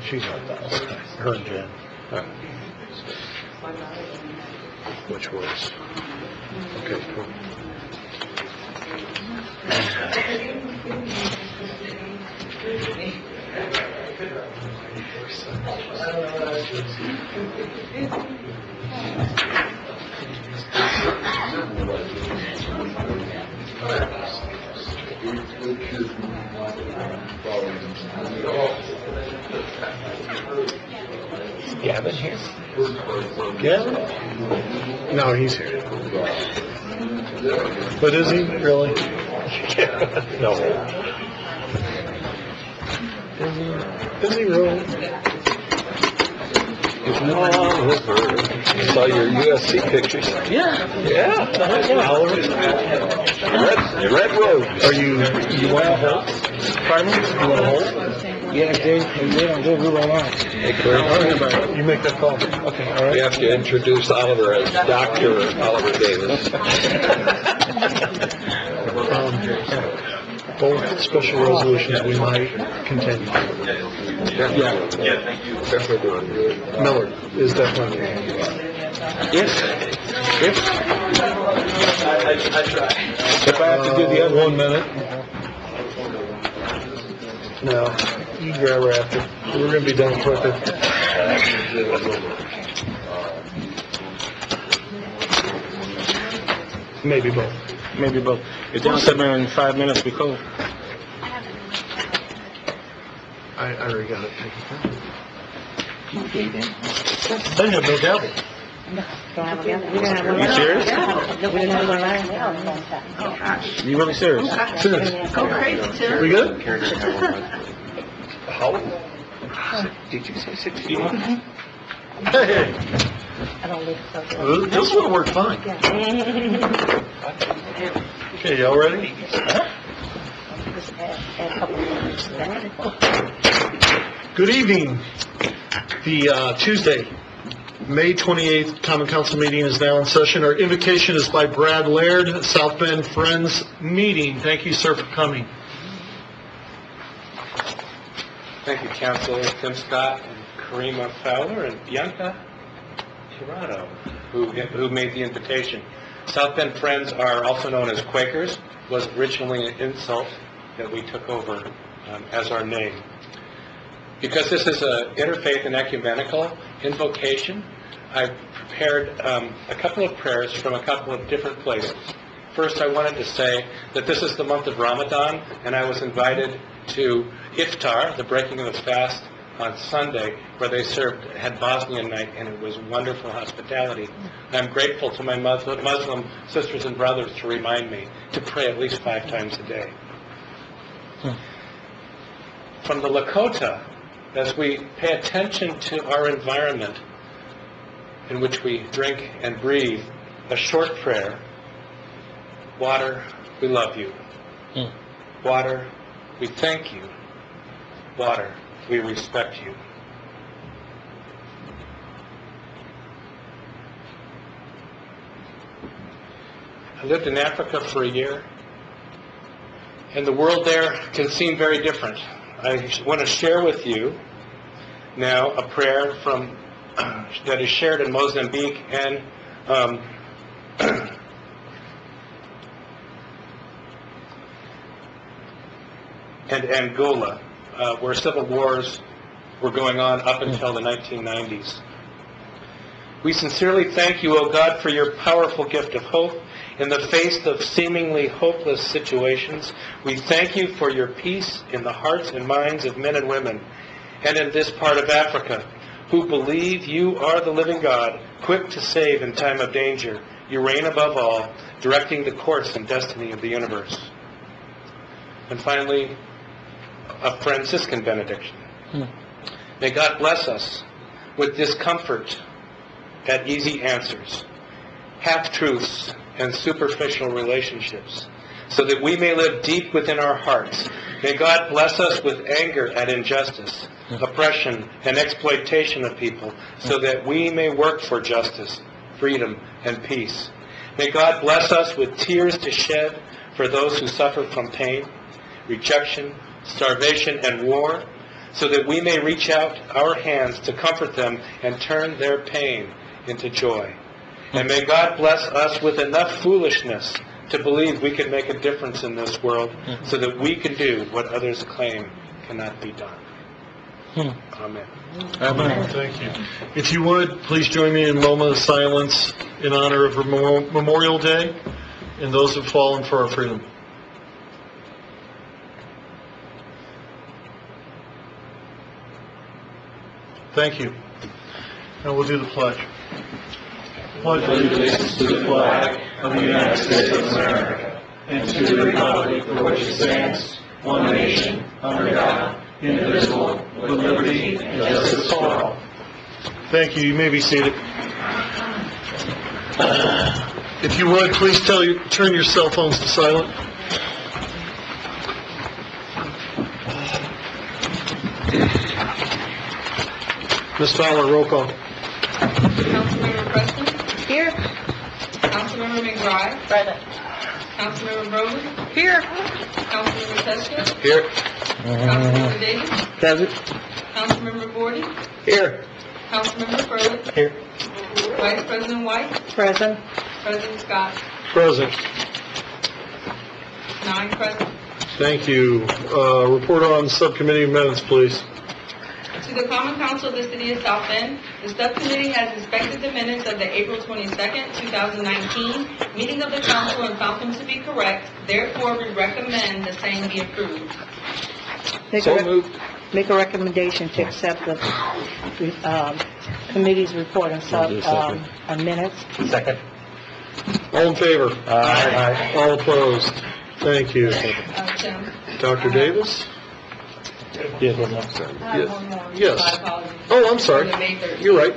She's on that. Her and Jen. Which was okay. Cool. Gavin here? Gavin? No, he's here. But is he really? No. Is he really? Saw your USC pictures. Yeah. Red Rose. Are you want to hold? Pardon me? You want to hold? Yeah, they don't do it online. You make that call. Okay, all right. We have to introduce Oliver as Dr. Oliver Davis. Both special resolutions we might continue. Yeah, thank you. Definitely doing good. Miller is definitely. Yes. I try. If I have to do the other 1 minute. No, you grab her after. We're going to be done quicker. Maybe both. Maybe both. If they don't come in 5 minutes, we close. I already got it. They have no gavel. You serious? You really serious? Serious. Go crazy, too. We good? How? Did you say 60? Hey, this would have worked fine. Okay, y'all ready? Good evening. The Tuesday, May 28th Common Council meeting is now in session. Our invitation is by Brad Laird, South Bend Friends Meeting. Thank you, sir, for coming. Thank you, Councilor Tim Scott and Karima Fowler and Bianca Tirado, who made the invitation. South Bend Friends are also known as Quakers. Was originally an insult that we took over as our name. Because this is an interfaith and ecumenical invocation, I've prepared a couple of prayers from a couple of different places. First, I wanted to say that this is the month of Ramadan, and I was invited to Iftar, the breaking of the fast, on Sunday, where they had Bosnian night, and it was wonderful hospitality. I'm grateful to my Muslim sisters and brothers to remind me to pray at least 5 times a day. From the Lakota, as we pay attention to our environment in which we drink and breathe, a short prayer. Water, we love you. Water, we thank you. Water, we respect you. I lived in Africa for a year, and the world there can seem very different. I want to share with you now a prayer from that is shared in Mozambique and Angola, where civil wars were going on up until the 1990s. We sincerely thank you, O God, for your powerful gift of hope in the face of seemingly hopeless situations. We thank you for your peace in the hearts and minds of men and women, and in this part of Africa, who believe you are the living God, quick to save in time of danger. You reign above all, directing the course and destiny of the universe. And finally, a Franciscan benediction. May God bless us with discomfort at easy answers, half-truths and superficial relationships, so that we may live deep within our hearts. May God bless us with anger at injustice, oppression, and exploitation of people, so that we may work for justice, freedom, and peace. May God bless us with tears to shed for those who suffer from pain, rejection, starvation, and war, so that we may reach out our hands to comfort them and turn their pain into joy. And may God bless us with enough foolishness to believe we can make a difference in this world, so that we can do what others claim cannot be done. Amen. Amen. Thank you. If you would, please join me in a moment of silence in honor of Memorial Day and those who have fallen for our freedom. Thank you. And we'll do the pledge. Pledge allegiance to the flag of the United States of America and to the republic for which it stands, one nation, under God, indivisible, with liberty and justice for all. Thank you. You may be seated. If you would, please turn your cell phones to silent. Ms. Fowler, roll call. Councilmember Preston? Here. Councilmember McBride? Present. Councilmember Brody? Here. Councilmember Teske? Here. Councilmember Davis? Present. Councilmember Gordy? Here. Councilmember Furley? Here. Vice President White? Present. President Scott? Present. 9 present. Thank you. Report on subcommittee minutes, please. To the Common Council of the City of South Bend, the subcommittee has inspected the minutes of the April 22nd, 2019 meeting of the council and found them to be correct. Therefore, we recommend the same be approved. Make a recommendation to accept the committee's report on minutes. Second. All in favor? Aye. All opposed? Thank you. Tim? Dr. Davis? Yes, one more. I have one more. Yes. My apologies. Oh, I'm sorry. For the May 13th. You're right.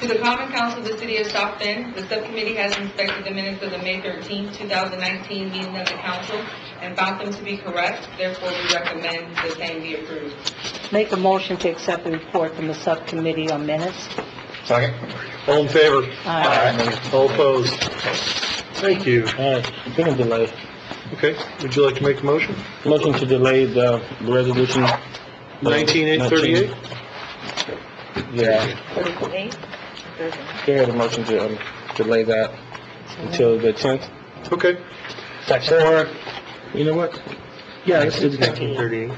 To the Common Council of the City of South Bend, the subcommittee has inspected the minutes of the May 13th, 2019 meeting of the council and found them to be correct. Therefore, we recommend the same be approved. Make a motion to accept the report from the subcommittee on minutes. Second. All in favor? Aye. All opposed? Thank you. All right, we can delay. Okay. Would you like to make a motion? Motion to delay the resolution. 1938? Yeah. 38? Carry the motion to delay that until the 10th. Okay. Or, you know what? Yeah, it's 1938.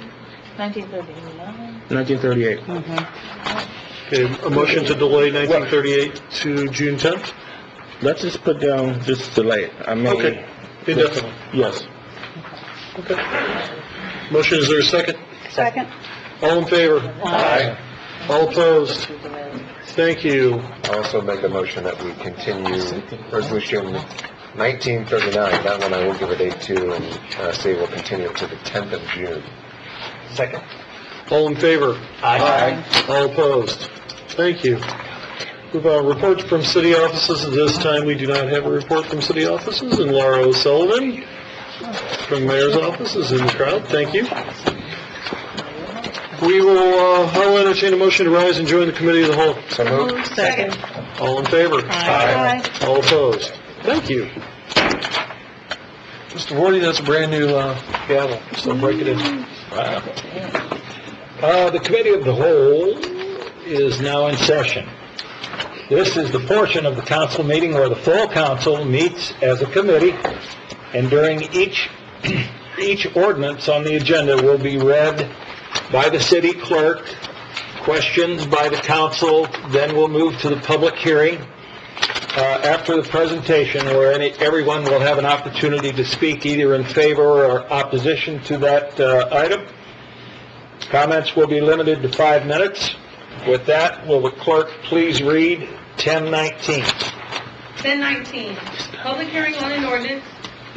1939. 1938. Okay, a motion to delay 1938 to June 10th? Let's just put down, just delay it. I mean. Okay. Indefinitely. Yes. Okay. Motion, is there a second? Second. All in favor? Aye. All opposed? Thank you. I also make a motion that we continue resolution 1939. That one I will give a date to and say we'll continue it to the 10th of June. Second. All in favor? Aye. All opposed? Thank you. Reports from city offices. At this time, we do not have a report from city offices. And Laura O'Sullivan from Mayor's office is in the crowd. Thank you. I'll entertain a motion to rise and join the committee of the whole. So moved. Second. All in favor? Aye. All opposed? Thank you. Mr. Wardy, that's a brand new gavel, so break it in. The Committee of the Whole is now in session. This is the portion of the council meeting where the full council meets as a committee, and during each ordinance on the agenda will be read by the city clerk, questions by the council, then we'll move to the public hearing. After the presentation, where everyone will have an opportunity to speak either in favor or opposition to that item. Comments will be limited to 5 minutes. With that, will the clerk please read 1019? 1019, public hearing on an ordinance,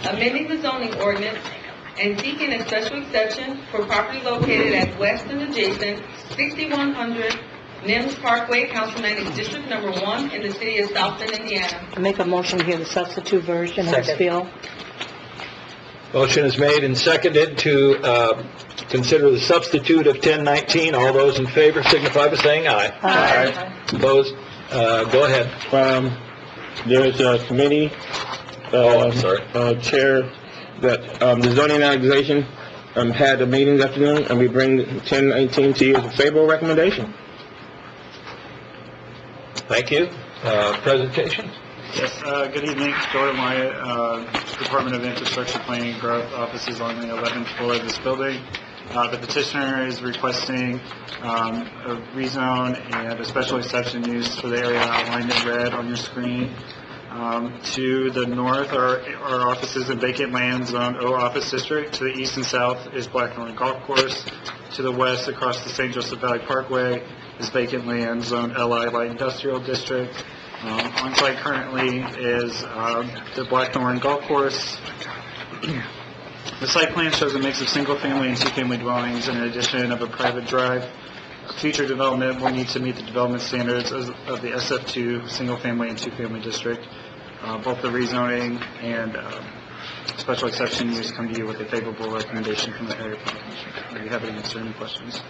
amending the zoning ordinance, and seeking a special exception for property located at west and adjacent 6100 Nims Parkway, Council 90, District Number 1, in the city of South Bend, Indiana. Make a motion to hear the substitute version of this bill. Motion is made and seconded to consider the substitute of 1019. All those in favor signify by saying aye. Aye. Opposed? Go ahead. There's a committee, chair, that, the zoning annexation had a meeting this afternoon, and we bring 1019 to you as a favorable recommendation. Thank you. Presentation? Yes, good evening. Jordan Wyatt, Department of Infrastructure Planning and Growth, offices on the 11th floor of this building. The petitioner is requesting a rezone and a special exception use for the area outlined in red on your screen. To the north are offices in vacant land zone O Office District. To the east and south is Blackthorn Golf Course. To the west, across the St. Joseph Valley Parkway, is vacant land zone LI Light Industrial District. On site currently is the Blackthorn Golf Course. The site plan shows a mix of single-family and two-family dwellings and an addition of a private drive. Future development will need to meet the development standards of the SF2 single-family and two-family district. Both the rezoning and special exception use come to you with a favorable recommendation from the Area Planning Commission. Are you happy to answer any questions?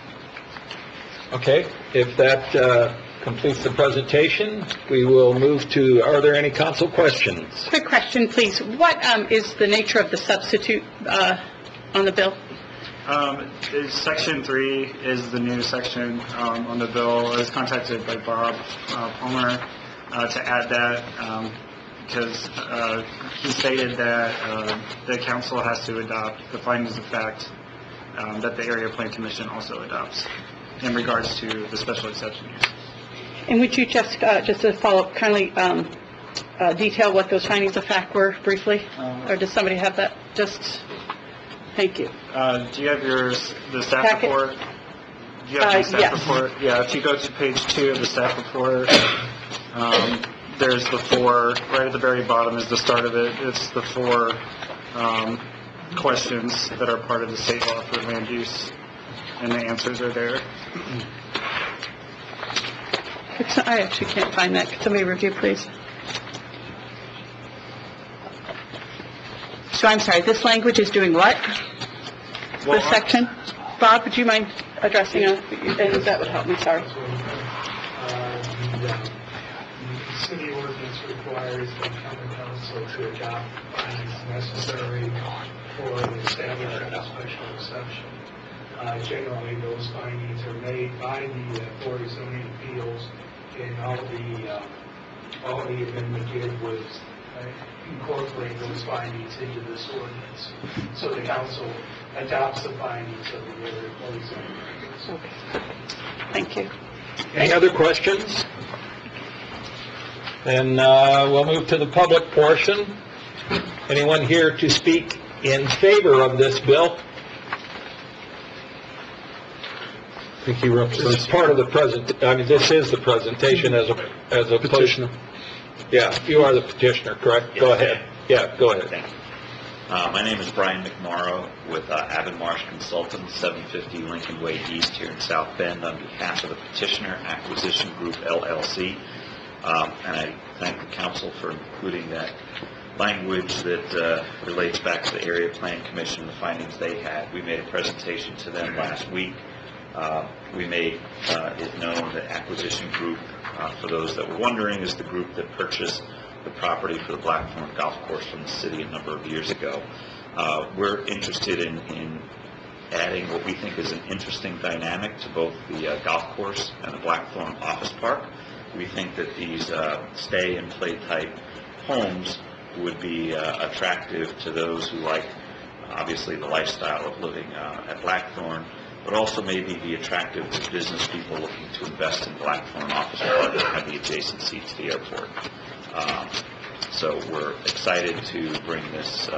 Okay, if that completes the presentation, we will move to, are there any council questions? Quick question, please. What is the nature of the substitute on the bill? Section 3 is the new section on the bill. I was contacted by Bob Palmer to add that because he stated that the council has to adopt the findings of fact that the Area Plan Commission also adopts in regards to the special exception use. And would you just to follow up, kindly detail what those findings of fact were briefly? Or does somebody have that? Just, thank you. Do you have the staff Packet? report? Do you have the staff Yes. report? Yeah, if you go to page 2 of the staff report, there's the 4, right at the very bottom is the start of it. It's the 4 questions that are part of the state law for land use, and the answers are there. I actually can't find that. Could somebody review, please? So I'm sorry, this language is doing what? Well, The section? Bob, would you mind addressing it? And that would help me, sorry. The city ordinance requires the common council to adopt findings necessary for the establishment of special exception. Generally, those findings are made by the Board of Zoning Appeals, and all the amendment did was incorporate those findings into this ordinance. So the council adopts the findings of the other Board of Zoning Appeals. Okay. Thank you. Any other questions? Then we'll move to the public portion. Anyone here to speak in favor of this bill? I think you represent. It's part of the this is the presentation as a petitioner. Yeah, you are the petitioner, correct? Yes. Go ahead. Yeah, go ahead. Thank you. My name is Brian McMorrow with Avonmarsh Consultants, 750 Lincoln Way East here in South Bend, on behalf of the petitioner, Acquisition Group, LLC. And I thank the council for including that language that relates back to the Area Plan Commission, the findings they had. We made a presentation to them last week. We made it known that Acquisition Group, for those that were wondering, is the group that purchased the property for the Blackthorn Golf Course from the city a number of years ago. We're interested in adding what we think is an interesting dynamic to both the golf course and the Blackthorn Office Park. We think that these stay and play type homes would be attractive to those who like, obviously, the lifestyle of living at Blackthorn, but also maybe be attractive to business people looking to invest in Blackthorn Office Park and have the adjacency to the airport. So we're excited to bring this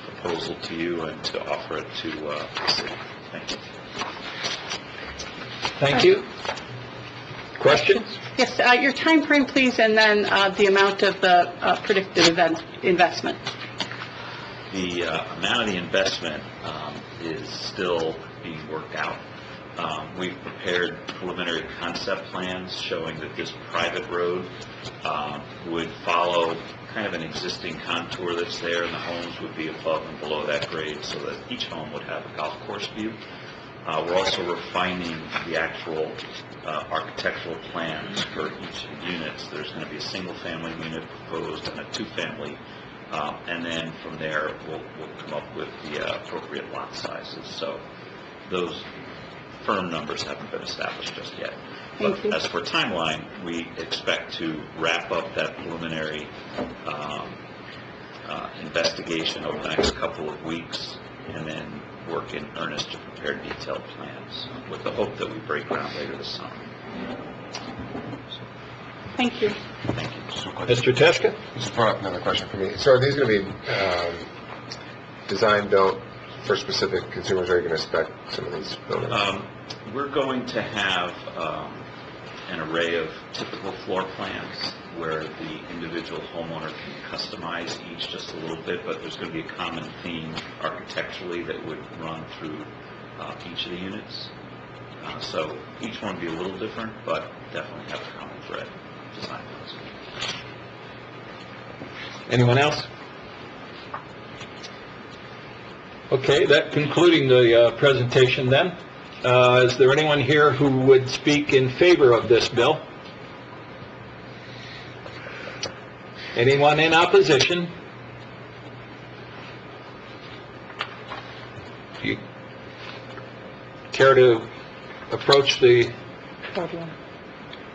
proposal to you and to offer it to the city. Thank you. Thank you. Questions? Yes, your time frame, please, and then the amount of the predicted investment. The amount of the investment is still being worked out. We've prepared preliminary concept plans showing that this private road would follow kind of an existing contour that's there, and the homes would be above and below that grade so that each home would have a golf course view. We're also refining the actual architectural plans for each of the units. There's going to be a single-family unit proposed and a two-family And then from there, we'll come up with the appropriate lot sizes. So those firm numbers haven't been established just yet. Thank you. But as for timeline, we expect to wrap up that preliminary investigation over the next couple of weeks, and then work in earnest to prepare detailed plans with the hope that we break ground later this summer. Thank you. Thank you. Mr. Teska? Just brought up another question for me. So are these going to be design built for specific consumers, or are you going to spec some of these buildings? We're going to have an array of typical floor plans where the individual homeowner can customize each just a little bit, but there's going to be a common theme architecturally that would run through each of the units. So each one will be a little different, but definitely have a common thread design-wise. Anyone else? Okay, that concluding the presentation then. Is there anyone here who would speak in favor of this bill? Anyone in opposition? Do you care to approach the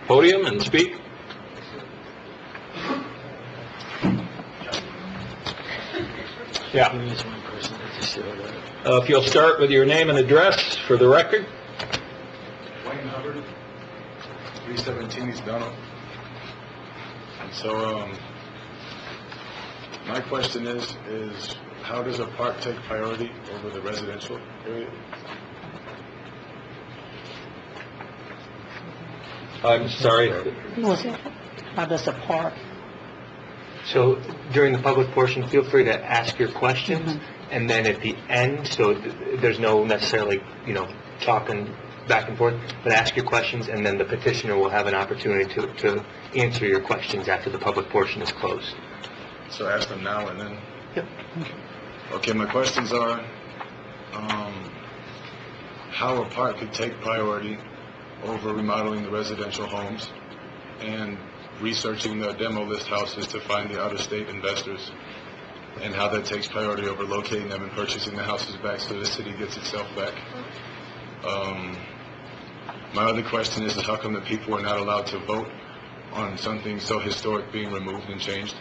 podium and speak? Yeah. If you'll start with your name and address for the record. Wayne Hubbard, 317 East Donald. So, my question is how does a park take priority over the residential area? I'm sorry. How does a park? So during the public portion, feel free to ask your questions, and then at the end, so there's no necessarily, talking back and forth, but ask your questions, and then the petitioner will have an opportunity to answer your questions after the public portion is closed. So ask them now and then? Yep. Okay, my questions are how a park could take priority over remodeling the residential homes and researching the demo list houses to find the out-of-state investors, and how that takes priority over locating them and purchasing the houses back so the city gets itself back. My other question is how come the people are not allowed to vote on something so historic being removed and changed?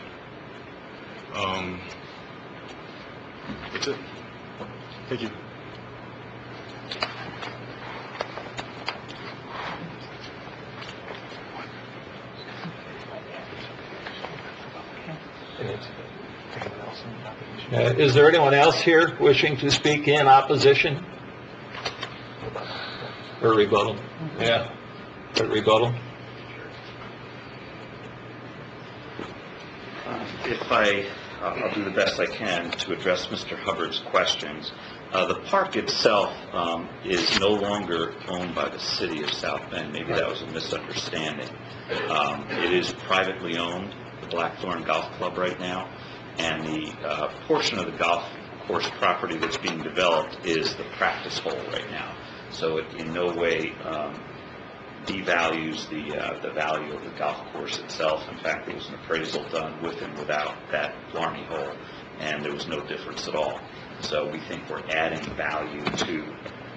That's it. Thank you. Is there anyone else here wishing to speak in opposition? Or rebuttal? Yeah. Or rebuttal? I'll do the best I can to address Mr. Hubbard's questions. The park itself is no longer owned by the city of South Bend. Maybe that was a misunderstanding. It is privately owned, the Blackthorn Golf Club right now, and the portion of the golf course property that's being developed is the practice hole right now. So it in no way devalues the value of the golf course itself. In fact, there was an appraisal done with and without that Blarney hole, and there was no difference at all. So we think we're adding value to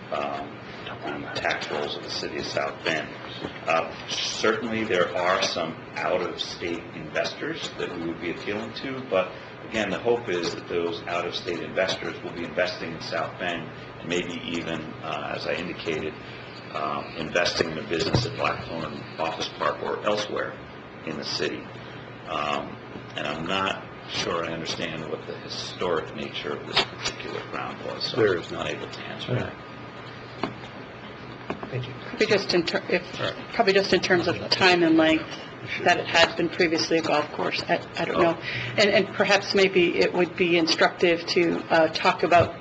the tax rolls of the city of South Bend. Certainly there are some out-of-state investors that we would be appealing to, but again, the hope is that those out-of-state investors will be investing in South Bend, and maybe even, as I indicated, investing in a business at Blackthorn Office Park or elsewhere in the city. And I'm not sure I understand what the historic nature of this particular ground was, so I was not able to answer that. Thank you. Probably just in terms of time and length, that it had been previously a golf course. I don't know. And perhaps maybe it would be instructive to talk about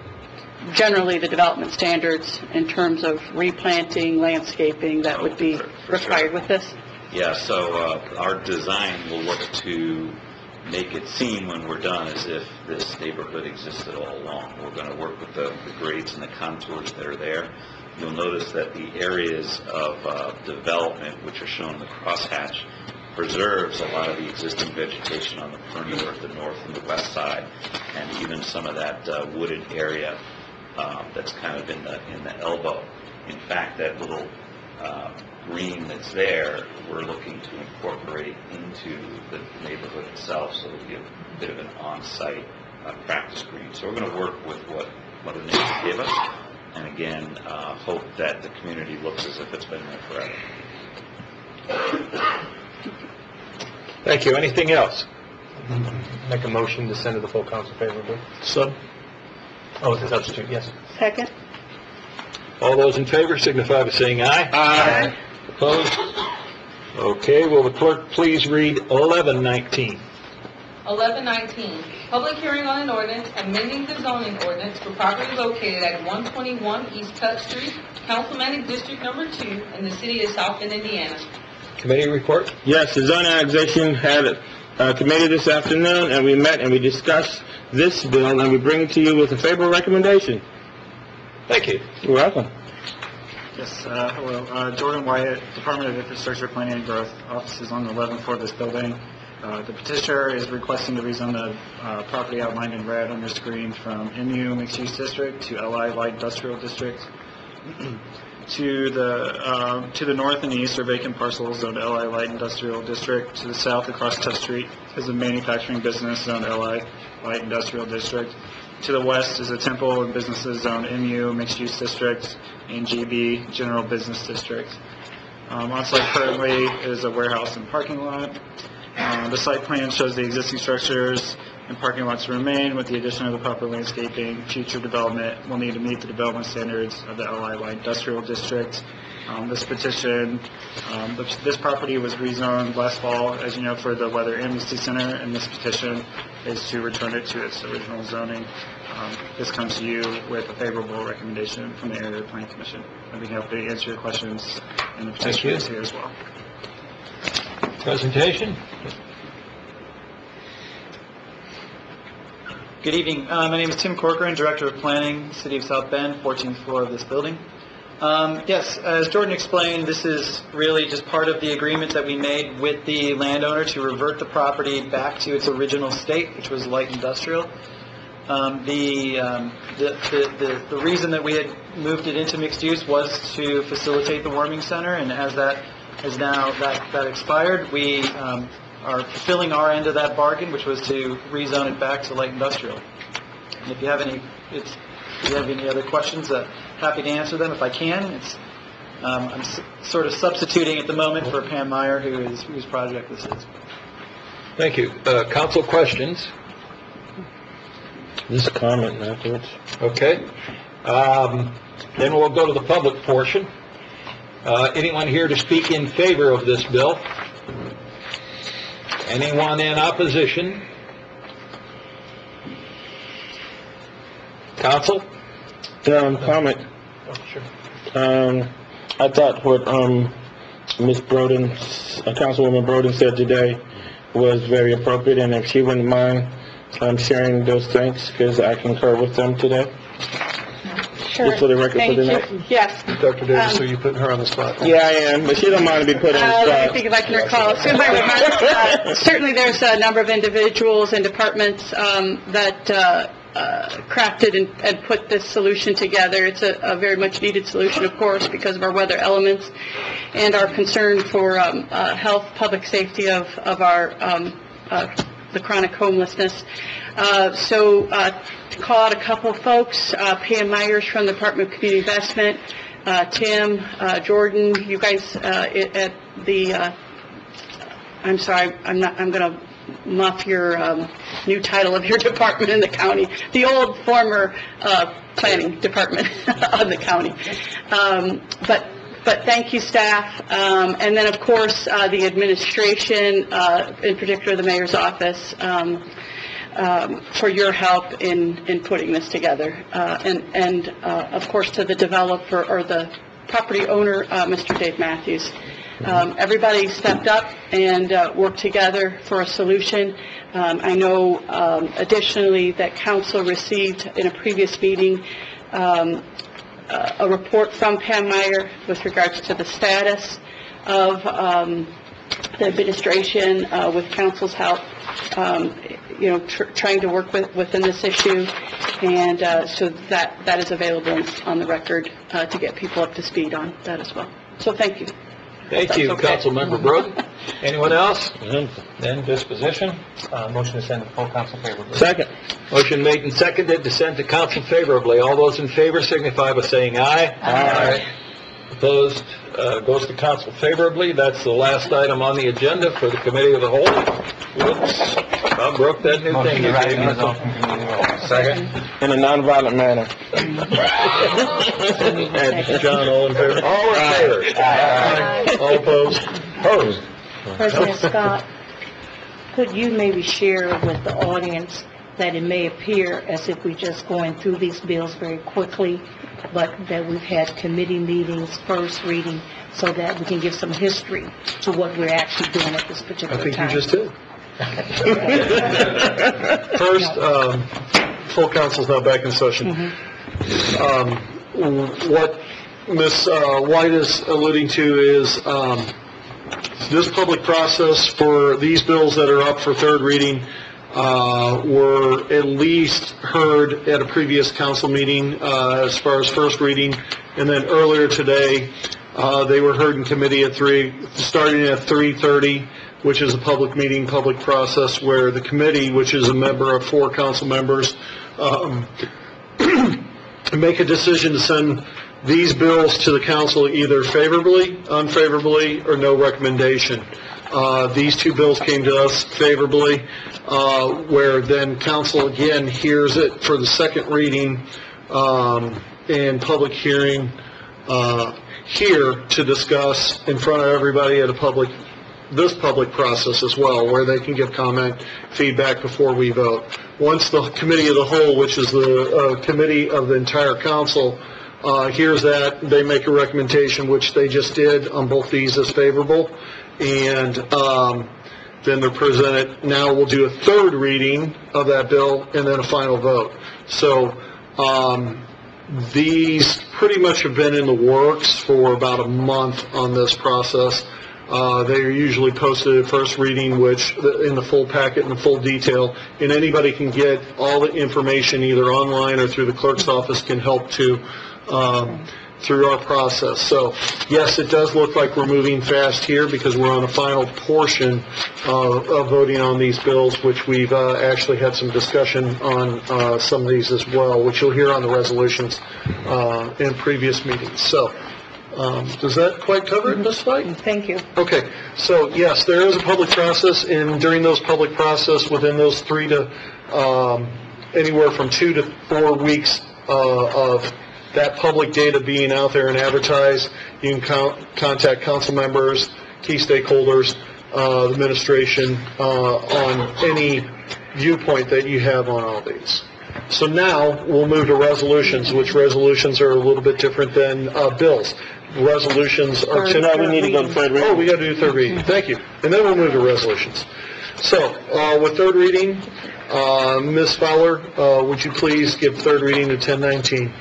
generally the development standards in terms of replanting, landscaping that would be required with this. Yeah, so our design will look to make it seem when we're done as if this neighborhood existed all along. We're going to work with the grades and the contours that are there. You'll notice that the areas of development which are shown in the crosshatch preserves a lot of the existing vegetation on the perimeter of the north and the west side, and even some of that wooded area that's kind of in the elbow. In fact, that little green that's there, we're looking to incorporate into the neighborhood itself, so it'll be a bit of an on-site practice green. So we're going to work with what Mother Nature gave us, and again, hope that the community looks as if it's been there forever. Thank you. Anything else? Make a motion to send to the full council favorably. So, Oh, it's a substitute, yes. Second? All those in favor signify by saying aye. Aye. Opposed? Okay, will the clerk please read 1119? 1119, public hearing on an ordinance amending the zoning ordinance for property located at 121 East Cut Street, Councilmanic District Number 2, in the city of South Bend, Indiana. Committee report? Yes, the zoning annexation had a committee this afternoon, and we met and we discussed this bill, and we bring it to you with a favorable recommendation. Thank you. You're welcome. Yes, hello. Jordan Wyatt, Department of Infrastructure, Planning and Growth. Office is on the 11th floor of this building. The petitioner is requesting to rezone the property outlined in red on your screen from MU Mixed Use District to LI Light Industrial District. To the north and east are vacant parcels zoned LI Light Industrial District. To the south across Tuff Street is a manufacturing business zoned LI Light Industrial District. To the west is a temple and businesses zoned MU Mixed Use District and GB General Business District. On site currently is a warehouse and parking lot. The site plan shows the existing structures and parking lots remain with the addition of the proper landscaping. Future development will need to meet the development standards of the LI Light Industrial District. This petition, this property was rezoned last fall, as you know, for the Weather Amnesty Center, and this petition is to return it to its original zoning. This comes to you with a favorable recommendation from the Area Planning Commission. I'd be happy to answer your questions, and the petitioner is here as well. Presentation? Good evening. My name is Tim Corcoran, Director of Planning, City of South Bend, 14th floor of this building. Yes, as Jordan explained, this is really just part of the agreement that we made with the landowner to revert the property back to its original state, which was light industrial. The reason that we had moved it into mixed use was to facilitate the warming center, and as that has now that expired, we are fulfilling our end of that bargain, which was to rezone it back to light industrial. And if you have any other questions, happy to answer them if I can. I'm sort of substituting at the moment for Pam Meyer, whose project this is. Thank you. Council questions? Just a comment afterwards. Okay. Then we'll go to the public portion. Anyone here to speak in favor of this bill? Anyone in opposition? Council? Comment. Oh, sure. I thought what Ms. Broden, Councilwoman Broden said today was very appropriate, and if she wouldn't mind sharing those things, because I concur with them today. Sure. Just for the record, Thank for the you. night. Yes. Dr. Davis, are you putting her on the spot? Yeah, I am, but she don't mind to be put on the Let me spot. think if I can recall. So my remarks, certainly there's a number of individuals and departments that crafted and put this solution together. It's a very much needed solution, of course, because of our weather elements and our concern for health, public safety of our the chronic homelessness. So to call out a couple folks, Pam Myers from the Department of Community Investment, Tim, Jordan, you guys at the, I'm sorry, I'm going to muff your new title of your department in the county, the old former planning department of the county. But thank you, staff. And then, of course, the administration, in particular the mayor's office, for your help in putting this together. And of course, to the developer or the property owner, Mr. Dave Matthews. Everybody stepped up and worked together for a solution. I know, additionally, that council received in a previous meeting a report from Pam Meyer with regards to the status of the administration, with council's help, trying to work within this issue, and so that is available on the record to get people up to speed on that as well. So thank you. Thank you, Okay. Councilmember Broden. Anyone else? Then disposition? Motion to send to full council favorably. Second. Motion made and seconded to send to council favorably. All those in favor signify by saying aye. Aye. Opposed, goes to council favorably. That's the last item on the agenda for the committee of the whole. Whoops, I broke that new thing you gave me. Second. In a nonviolent manner. And John, all in favor? All in favor? Aye. All opposed? Opposed. President Scott, could you maybe share with the audience that it may appear as if we're just going through these bills very quickly, but that we've had committee meetings, first reading, so that we can give some history to what we're actually doing at this particular time? I think you just did. First, full council's now back in session. What Ms. White is alluding to is this public process for these bills that are up for third reading were at least heard at a previous council meeting as far as first reading, and then earlier today they were heard in committee at starting at 3:30, which is a public meeting, public process where the committee, which is a member of 4 council members, make a decision to send these bills to the council either favorably, unfavorably, or no recommendation. These 2 bills came to us favorably, where then council again hears it for the second reading and public hearing here to discuss in front of everybody at this public process as well, where they can give comment, feedback before we vote. Once the committee of the whole, which is the committee of the entire council, hears that, they make a recommendation, which they just did on both these as favorable, and then they're presented. Now we'll do a third reading of that bill and then a final vote. So these pretty much have been in the works for about a month on this process. They are usually posted at first reading, which in the full packet and the full detail, and anybody can get all the information either online or through the clerk's office can help to through our process. So yes, it does look like we're moving fast here because we're on a final portion of voting on these bills, which we've actually had some discussion on some of these as well, which you'll hear on the resolutions in previous meetings. So does that quite cover it, Ms. White? Thank you. Okay, so yes, there is a public process, and during those public process, within those 3 to anywhere from 2 to 4 weeks of that public data being out there and advertised, you can contact council members, key stakeholders, the administration on any viewpoint that you have on all these. So now we'll move to resolutions, which resolutions are a little bit different than bills. Resolutions are No, we need to go to third reading. Oh, we got to do third reading. Thank you. And then we'll move to resolutions. So with third reading, Ms. Fowler, would you please give third reading to 1019?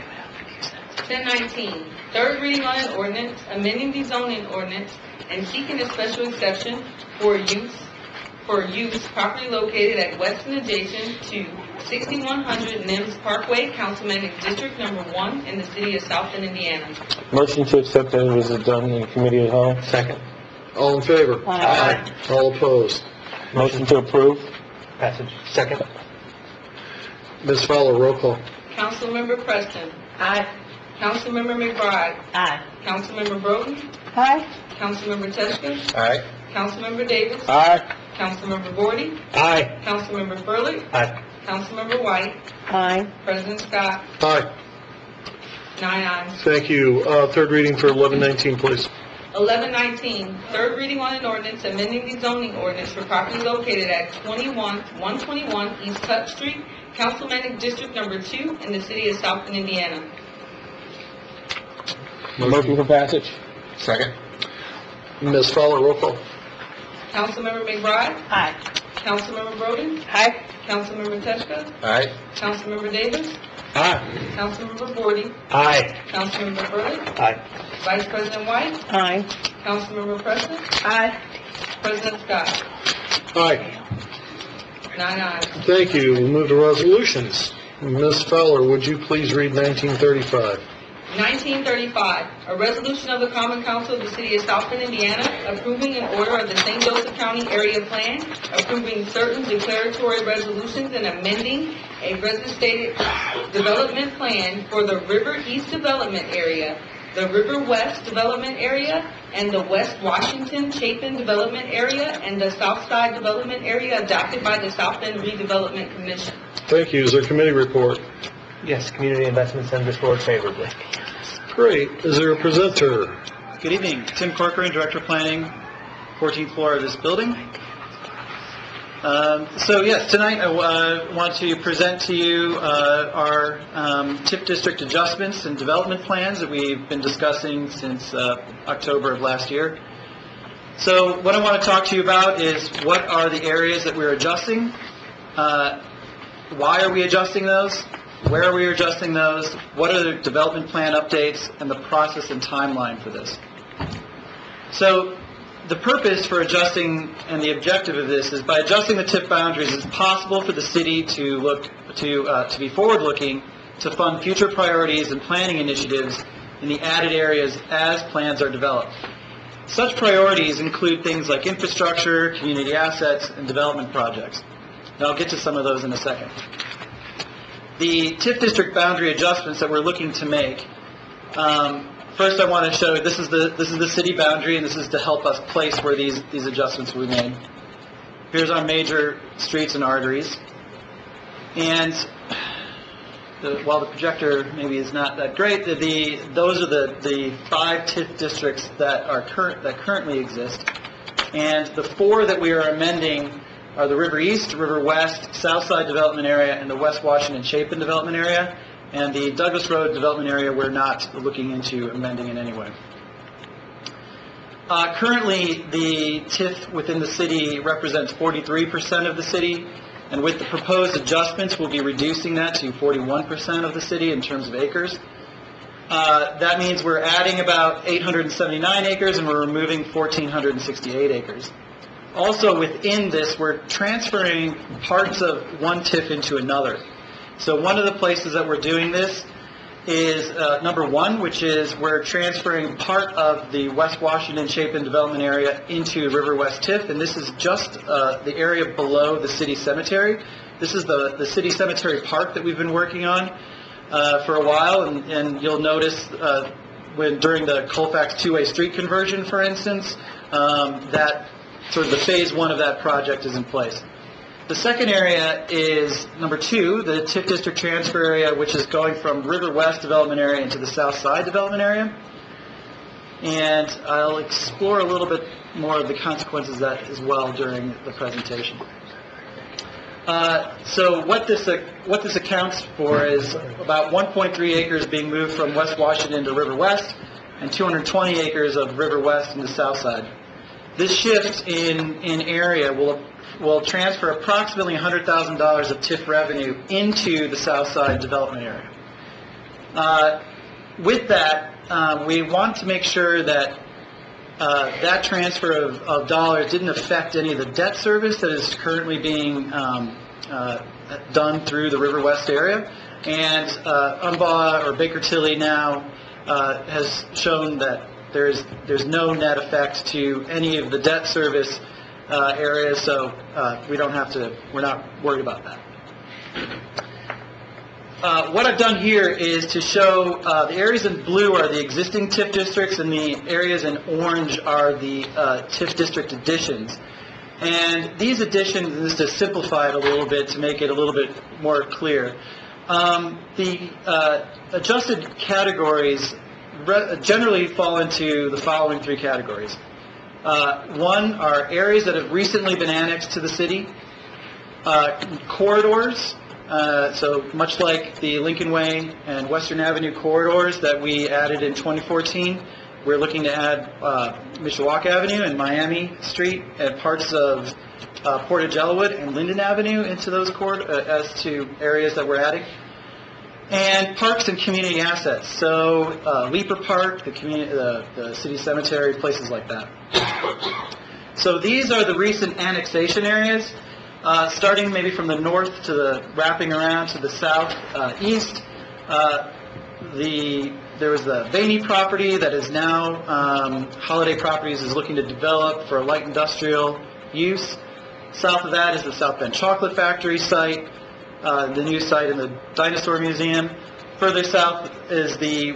1019, third reading on an ordinance, amending the zoning ordinance and seeking a special exception for use property located at west and adjacent to 6100 Nims Parkway, Councilmanic District Number 1 in the city of South Bend, Indiana. Motion to accept as was done in committee of the whole. Second. All in favor? Aye. All opposed? Motion to approve. Passage. Second. Ms. Fowler, roll call. Councilmember Preston. Aye. Councilmember McBride. Aye. Councilmember Broden. Aye. Councilmember Teschka. Aye. Councilmember Davis. Aye. Councilmember Gordy. Aye. Councilmember Furley. Aye. Councilmember White. Aye. President Scott. Aye. 9 ayes. Thank you. Third reading for 1119, please. 1119, third reading on an ordinance amending the zoning ordinance for property located at 121 East Cut Street, Councilmanic District Number 2 in the city of South Bend, Indiana. Motion for passage. Second. Ms. Fowler, roll call. Councilmember McBride. Aye. Councilmember Broden. Aye. Councilmember Teschka. Aye. Councilmember Davis. Aye. Councilmember Bordy, Aye. Councilmember Ehrlich, Aye. Vice President White, Aye. Councilmember Preston. Aye. President Scott. Aye. 9 ayes. Thank you. We'll move to resolutions. Ms. Fowler, would you please read 1935? 1935, a resolution of the Common Council of the City of South Bend, Indiana, approving an order of the St. Joseph County Area Plan, approving certain declaratory resolutions and amending a registered development plan for the River East Development Area, the River West Development Area, and the West Washington Chapin Development Area, and the South Side Development Area adopted by the South Bend Redevelopment Commission. Thank you. Is there a committee report? Yes, community investments and this board favorably. Great. Is there a presenter? Good evening. Tim Corcoran, Director of Planning, 14th floor of this building. So yes, tonight I want to present to you our TIF district adjustments and development plans that we've been discussing since October of last year. So what I want to talk to you about is what are the areas that we're adjusting, why are we adjusting those, where are we adjusting those, what are the development plan updates, and the process and timeline for this. So the purpose for adjusting and the objective of this is by adjusting the TIF boundaries, it's possible for the city to be forward-looking to fund future priorities and planning initiatives in the added areas as plans are developed. Such priorities include things like infrastructure, community assets, and development projects. And I'll get to some of those in a second. The TIF district boundary adjustments that we're looking to make, first I want to show this is the city boundary, and this is to help us place where these adjustments will be made. Here's our major streets and arteries. And while the projector maybe is not that great, those are the 5 TIF districts that currently exist. And the 4 that we are amending are the River East, River West, Southside Development Area, and the West Washington Chapin Development Area. And the Douglas Road Development Area, we're not looking into amending in any way. Currently, the TIF within the city represents 43% of the city, and with the proposed adjustments, we'll be reducing that to 41% of the city in terms of acres. That means we're adding about 879 acres, and we're removing 1,468 acres. Also within this, we're transferring parts of one TIF into another. So one of the places that we're doing this is number 1, which is we're transferring part of the West Washington Chapin Development Area into River West TIF, and this is just the area below the city cemetery. This is the city cemetery park that we've been working on for a while, and you'll notice during the Colfax two-way street conversion, for instance, that sort of the phase 1 of that project is in place. The second area is number 2, the TIF district transfer area, which is going from River West Development Area into the South Side Development Area. And I'll explore a little bit more of the consequences of that as well during the presentation. So what this accounts for is about 1.3 acres being moved from West Washington to River West, and 220 acres of River West into South Side. This shift in area will transfer approximately $100,000 of TIF revenue into the Southside Development Area. With that, we want to make sure that that transfer of dollars didn't affect any of the debt service that is currently being done through the River West area. And Umbagh or Baker Tilly now has shown that there's no net effect to any of the debt service areas, so we're not worried about that. What I've done here is to show the areas in blue are the existing TIF districts, and the areas in orange are the TIF district additions. And these additions, and this is to simplify it a little bit to make it a little bit more clear, the adjusted categories generally fall into the following 3 categories. 1 are areas that have recently been annexed to the city, corridors, so much like the Lincoln Way and Western Avenue corridors that we added in 2014, we're looking to add Mishawaka Avenue and Miami Street and parts of Portage Elwood and Linden Avenue into those as to areas that we're adding. And parks and community assets, so Leaper Park, the city cemetery, places like that. So these are the recent annexation areas, starting maybe from the north to the wrapping around to the south, east. There was the Vaney property that is now Holiday Properties is looking to develop for light industrial use. South of that is the South Bend Chocolate Factory site, the new site in the Dinosaur Museum. Further south is the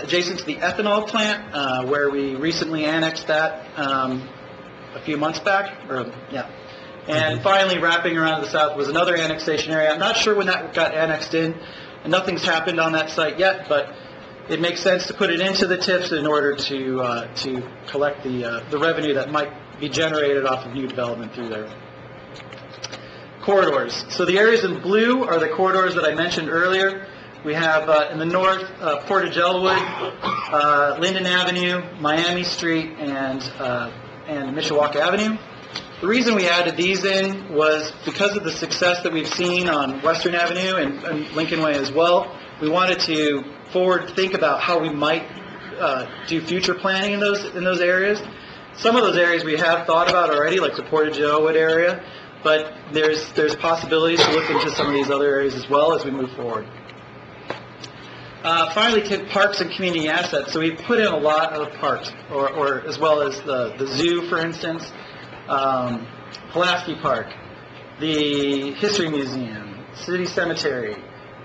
adjacent to the ethanol plant, where we recently annexed that a few months back. And finally, wrapping around to the south was another annexation area. I'm not sure when that got annexed in, and nothing's happened on that site yet, but it makes sense to put it into the TIFs in order to collect the revenue that might be generated off of new development through there. Corridors. So the areas in blue are the corridors that I mentioned earlier. We have in the north, Portage Elwood, Linden Avenue, Miami Street, and Mishawaka Avenue. The reason we added these in was because of the success that we've seen on Western Avenue and Lincoln Way as well. We wanted to think about how we might do future planning in those areas. Some of those areas we have thought about already, like the Portage Elwood area, but there's possibilities to look into some of these other areas as well as we move forward. Finally, parks and community assets. So we put in a lot of parks, or as well as the zoo, for instance, Pulaski Park, the History Museum, City Cemetery,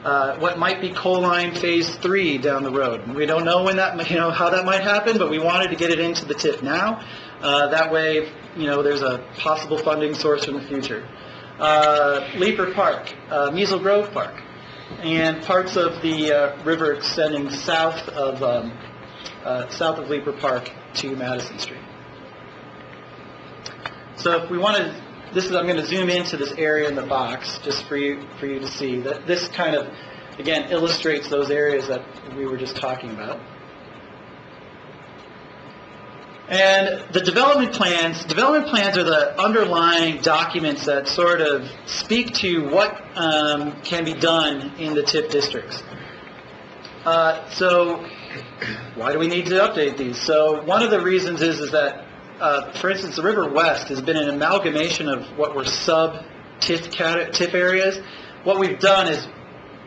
what might be Coal Line Phase 3 down the road. We don't know when that, how that might happen, but we wanted to get it into the TIF now. That way, there's a possible funding source in the future. Leaper Park, Measle Grove Park, and parts of the river extending south of Leaper Park to Madison Street. So if we want to, I'm going to zoom into this area in the box just for you to see that this kind of, again, illustrates those areas that we were just talking about. And the development plans are the underlying documents that sort of speak to what can be done in the TIF districts. So why do we need to update these? So one of the reasons is that, for instance, the River West has been an amalgamation of what were sub-TIF areas. What we've done is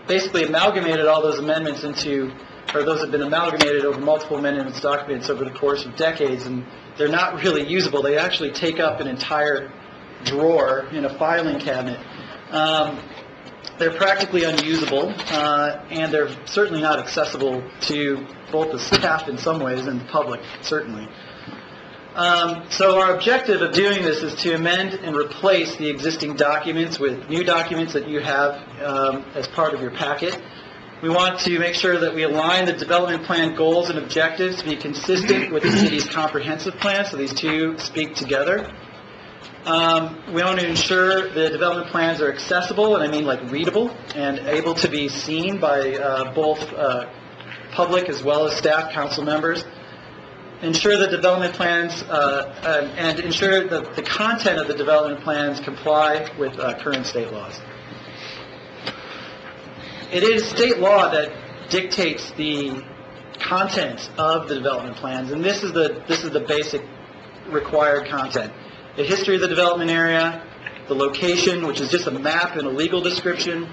basically amalgamated all those amendments into, or those have been amalgamated over multiple amendments documents over the course of decades, and they're not really usable. They actually take up an entire drawer in a filing cabinet. They're practically unusable, and they're certainly not accessible to both the staff in some ways and the public, certainly. So our objective of doing this is to amend and replace the existing documents with new documents that you have as part of your packet. We want to make sure that we align the development plan goals and objectives to be consistent with the city's comprehensive plan, so these two speak together. We want to ensure the development plans are accessible, and I mean like readable, and able to be seen by both public as well as staff, council members. Ensure the development plans and ensure that the content of the development plans comply with current state laws. It is state law that dictates the content of the development plans, and this is the basic required content. The history of the development area, the location, which is just a map and a legal description,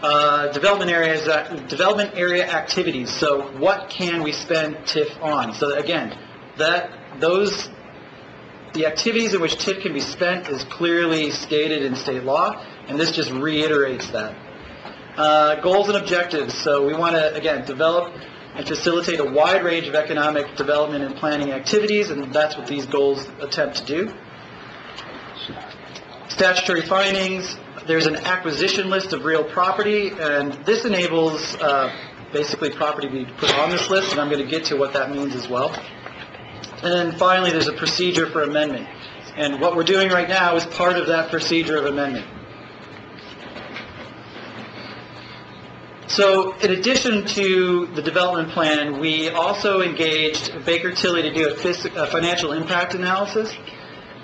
development area activities. So what can we spend TIF on? So again, the activities in which TIF can be spent is clearly stated in state law, and this just reiterates that. Goals and objectives. So we want to, again, develop and facilitate a wide range of economic development and planning activities, and that's what these goals attempt to do. Statutory findings. There's an acquisition list of real property, and this enables basically property to be put on this list, and I'm going to get to what that means as well. And then finally, there's a procedure for amendment. And what we're doing right now is part of that procedure of amendment. So in addition to the development plan, we also engaged Baker Tilly to do a financial impact analysis.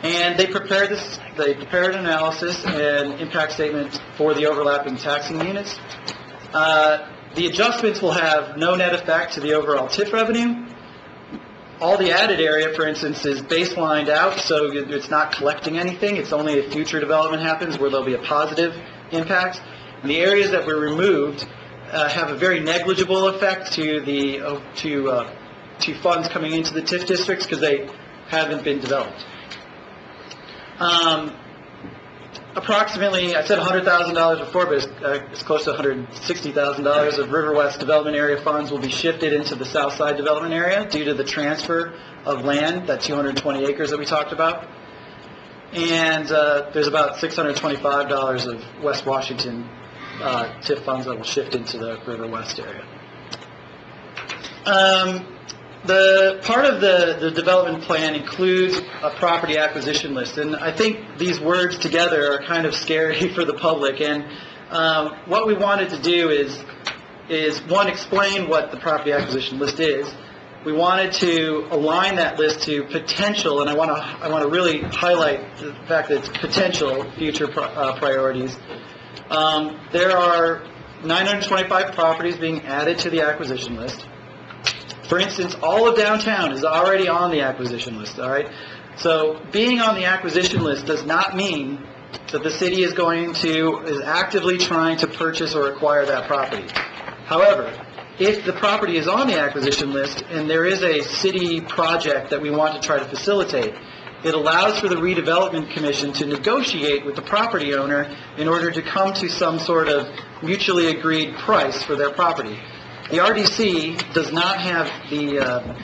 And they prepared an analysis and impact statement for the overlapping taxing units. The adjustments will have no net effect to the overall TIF revenue. All the added area, for instance, is baselined out, so it's not collecting anything. It's only if future development happens where there'll be a positive impact. And the areas that were removed have a very negligible effect to the to funds coming into the TIF districts because they haven't been developed. Approximately, I said $100,000 before, but it's close to $160,000 of River West Development Area funds will be shifted into the South Side Development Area due to the transfer of land, that 220 acres that we talked about. And there's about $625 of West Washington TIF funds that will shift into the River West area. The part of the development plan includes a property acquisition list, and I think these words together are kind of scary for the public. And what we wanted to do is one, explain what the property acquisition list is. We wanted to align that list to potential, and I want to really highlight the fact that it's potential future priorities. There are 925 properties being added to the acquisition list. For instance, all of downtown is already on the acquisition list, all right? So being on the acquisition list does not mean that the city is actively trying to purchase or acquire that property. However, if the property is on the acquisition list and there is a city project that we want to try to facilitate, it allows for the redevelopment commission to negotiate with the property owner in order to come to some sort of mutually agreed price for their property. The RDC does not have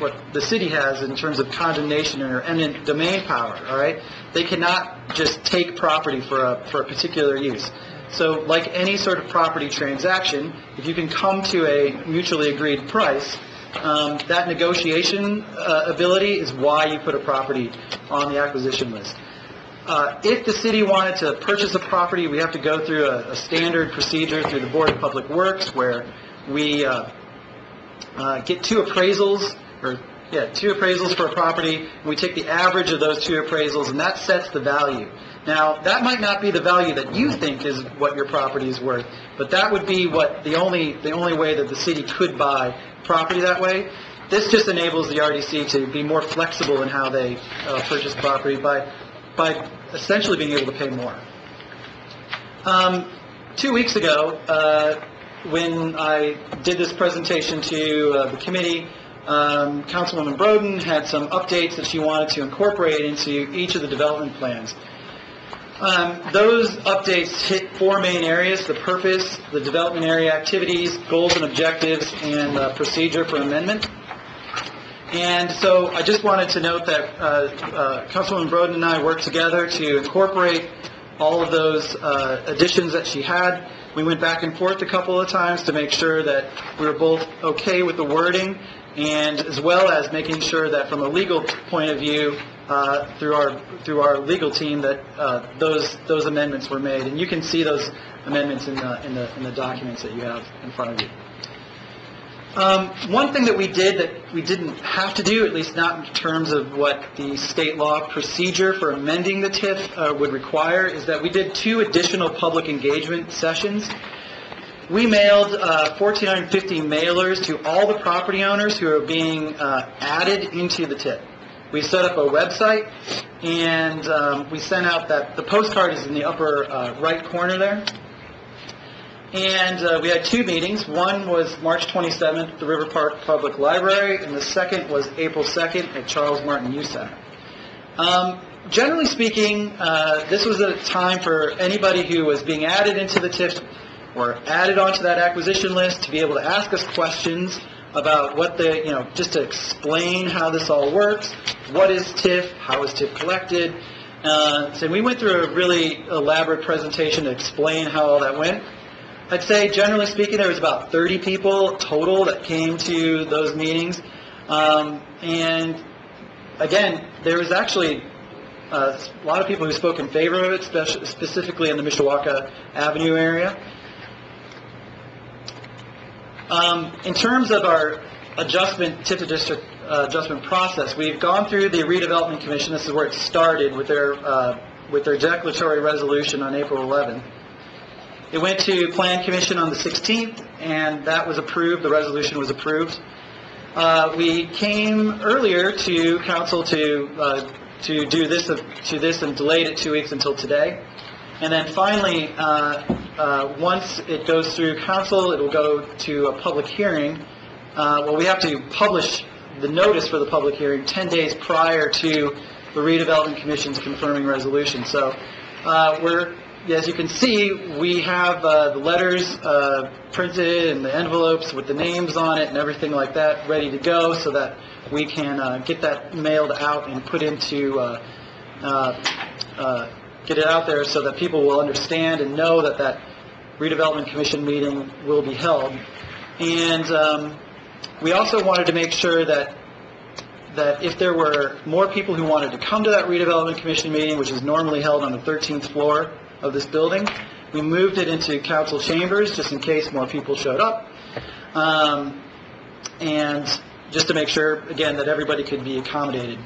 what the city has in terms of condemnation or eminent domain power, all right? They cannot just take property for a particular use. So like any sort of property transaction, if you can come to a mutually agreed price, that negotiation ability is why you put a property on the acquisition list. If the city wanted to purchase a property, we have to go through a standard procedure through the Board of Public Works where we get two appraisals for a property, and we take the average of those two appraisals, and that sets the value. Now, that might not be the value that you think is what your property is worth, but that would be what the only way that the city could buy property that way. This just enables the RDC to be more flexible in how they purchase property by essentially being able to pay more. 2 weeks ago, when I did this presentation to the committee, Councilwoman Broden had some updates that she wanted to incorporate into each of the development plans. Those updates hit four main areas: the purpose, the development area activities, goals and objectives, and procedure for amendment. And so I just wanted to note that Councilwoman Broden and I worked together to incorporate all of those additions that she had. We went back and forth a couple of times to make sure that we were both okay with the wording, and as well as making sure that from a legal point of view, through our legal team, that those amendments were made. And you can see those amendments in the documents that you have in front of you. One thing that we did that we didn't have to do, at least not in terms of what the state law procedure for amending the TIF would require, is that we did 2 additional public engagement sessions. We mailed 1,450 mailers to all the property owners who are being added into the TIF. We set up a website, and we sent out the postcard is in the upper right corner there. And we had 2 meetings. One was March 27th at the River Park Public Library, and the second was April 2nd at Charles Martin Youth Center. Generally speaking, this was a time for anybody who was being added into the TIF or added onto that acquisition list to be able to ask us questions about what just to explain how this all works. What is TIF? How is TIF collected? So we went through a really elaborate presentation to explain how all that went. I'd say, generally speaking, there was about 30 people total that came to those meetings. And again, there was actually a lot of people who spoke in favor of it, specifically in the Mishawaka Avenue area. In terms of our TIF district adjustment process, we've gone through the Redevelopment Commission. This is where it started with their declaratory resolution on April 11th. It went to Plan Commission on the 16th, and that was approved, the resolution was approved. We came earlier to council to do this and delayed it 2 weeks until today. And then finally, once it goes through council, it will go to a public hearing. We have to publish the notice for the public hearing 10 days prior to the redevelopment commission's confirming resolution. So as you can see, we have the letters printed and the envelopes with the names on it and everything like that ready to go so that we can get that mailed out and put into, get it out there so that people will understand and know that that redevelopment commission meeting will be held. And we also wanted to make sure that if there were more people who wanted to come to that redevelopment commission meeting, which is normally held on the 13th floor of this building, we moved it into council chambers just in case more people showed up. And just to make sure, again, that everybody could be accommodated.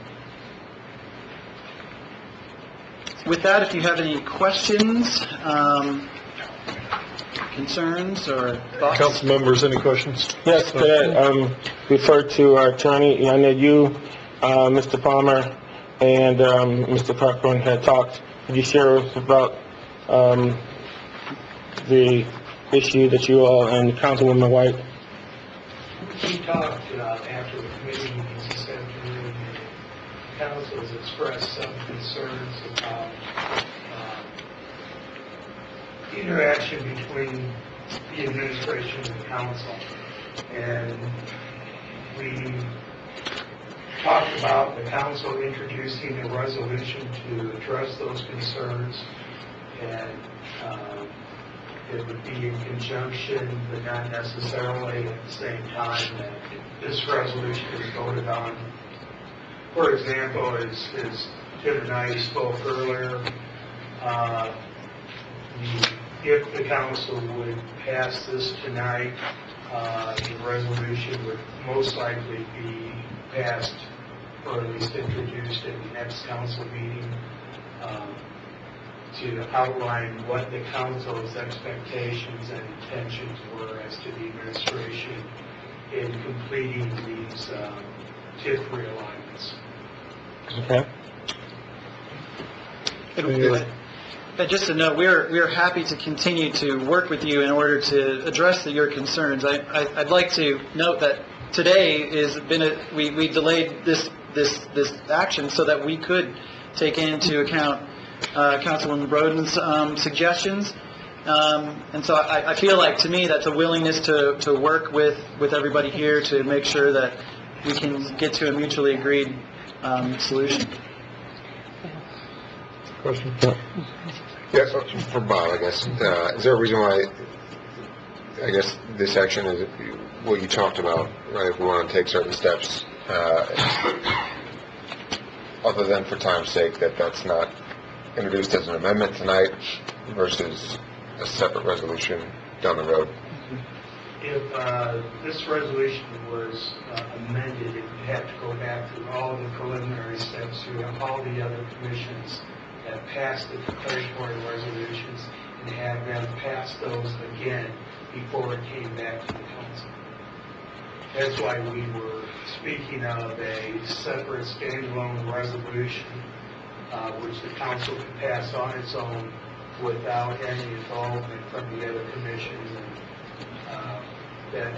With that, if you have any questions, concerns, or thoughts? Council members, any questions? Yes, could I refer to our attorney? I know you, Mr. Palmer, and Mr. Cochran had talked. Could you share with us about the issue that you all and Councilwoman White? We talked after the committee meetings this afternoon. The council has expressed some concerns about the interaction between the administration and the council. And we talked about the council introducing a resolution to address those concerns, and it would be in conjunction, but not necessarily at the same time that this resolution is voted on. For example, as Tim and I spoke earlier, if the council would pass this tonight, the resolution would most likely be passed, or at least introduced in the next council meeting, to outline what the council's expectations and intentions were as to the administration in completing these TIF realignments. Okay. And just to note, we are happy to continue to work with you in order to address your concerns. I'd like to note that today we delayed this action so that we could take into account Councilwoman Broden's suggestions. And so I feel like, to me, that's a willingness to work with everybody here to make sure that we can get to a mutually agreed solution. Question? Yes, for Bob, I guess. Is there a reason why, I guess, this action is what you talked about, right? If we want to take certain steps, other than for time's sake, that's not introduced as an amendment tonight versus a separate resolution down the road? If this resolution was amended, it would have to go back through all the preliminary steps through all the other commissions that passed the declaratory resolutions and have them pass those again before it came back to the council. That's why we were speaking of a separate standalone resolution which the council could pass on its own without any involvement from the other commissions that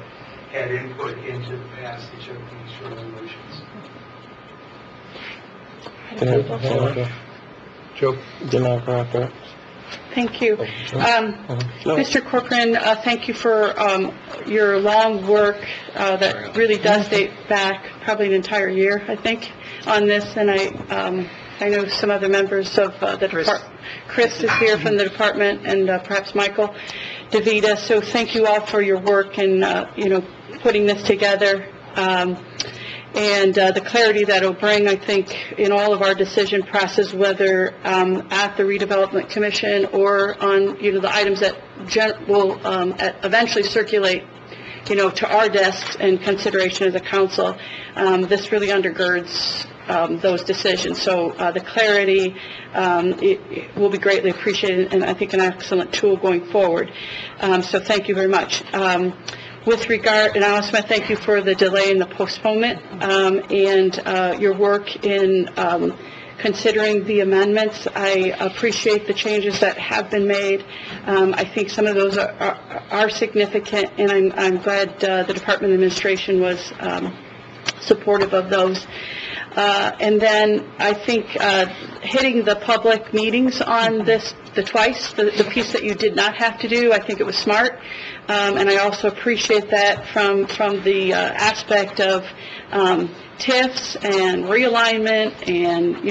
had input into the passage of these resolutions. Joe? Thank you. Mr. Corcoran, thank you for your long work that really does date back probably an entire year, I think, on this. And I know some other members of the department. Chris is here from the department, and perhaps Michael DeVita. So thank you all for your work in, putting this together. And the clarity that it'll bring, I think, in all of our decision process, whether at the Redevelopment Commission or on, the items that will eventually circulate to our desks and consideration as a council, this really undergirds those decisions. So the clarity it will be greatly appreciated, and I think an excellent tool going forward. So thank you very much. With regard, and I also want to thank you for the delay and the postponement, and your work in considering the amendments. I appreciate the changes that have been made. I think some of those are significant, and I'm glad the Department of Administration was supportive of those. And then I think hitting the public meetings on this, the piece that you did not have to do, I think it was smart. And I also appreciate that from the aspect of TIFs and realignment and,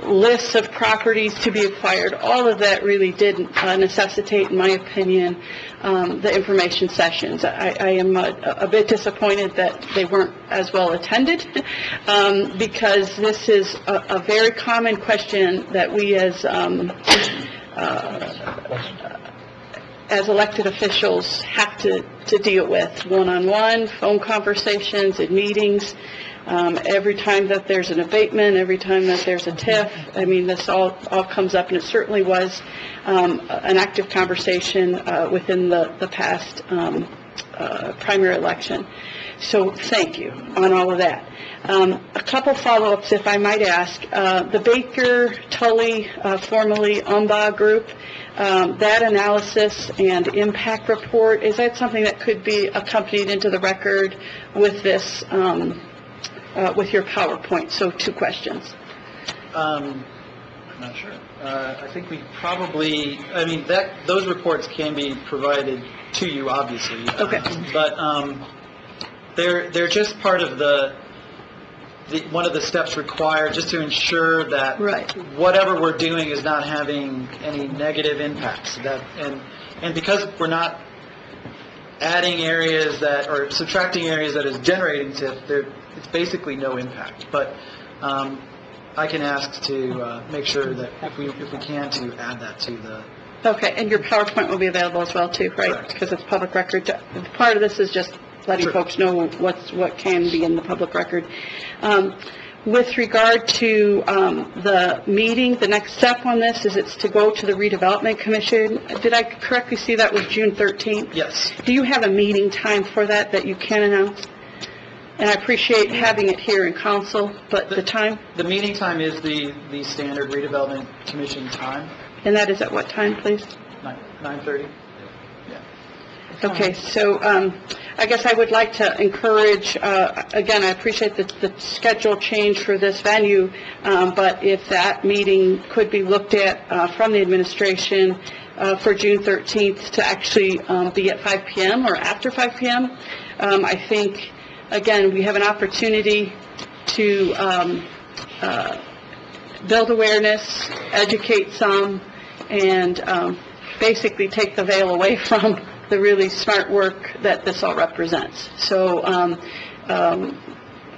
lists of properties to be acquired. All of that really did necessitate, in my opinion, the information sessions. I am a bit disappointed that they weren't as well attended, because this is a very common question that we as elected officials have to deal with, one-on-one, phone conversations, in meetings, every time that there's an abatement, every time that there's a TIF. I mean, this all comes up, and it certainly was an active conversation within the past primary election. So thank you on all of that. A couple follow-ups, if I might ask. The Baker Tully, formerly UMBA group, that analysis and impact report, is that something that could be accompanied into the record with this, with your PowerPoint? So 2 questions. I'm not sure. I think we probably, those reports can be provided to you, obviously. Okay. But they're just part of one of the steps required, just to ensure that whatever we're doing is not having any negative impacts. And because we're not adding areas or subtracting areas that is generating TIF, it's basically no impact. But I can ask to make sure that if we can, to add that to the... Okay, and your PowerPoint will be available as well too, right? Correct. Because it's public record. Part of this is just letting folks know what can be in the public record. With regard to the meeting, the next step on this is it's to go to the Redevelopment Commission. Did I correctly see that was June 13th? Yes. Do you have a meeting time for that you can announce? And I appreciate having it here in council, but the time? The meeting time is the standard Redevelopment Commission time. And that is at what time, please? 9:30. Okay, so I guess I would like to encourage, again, I appreciate the schedule change for this venue, but if that meeting could be looked at from the administration for June 13th to actually be at 5 p.m. or after 5 p.m., I think, again, we have an opportunity to build awareness, educate some, and basically take the veil away from the really smart work that this all represents. So,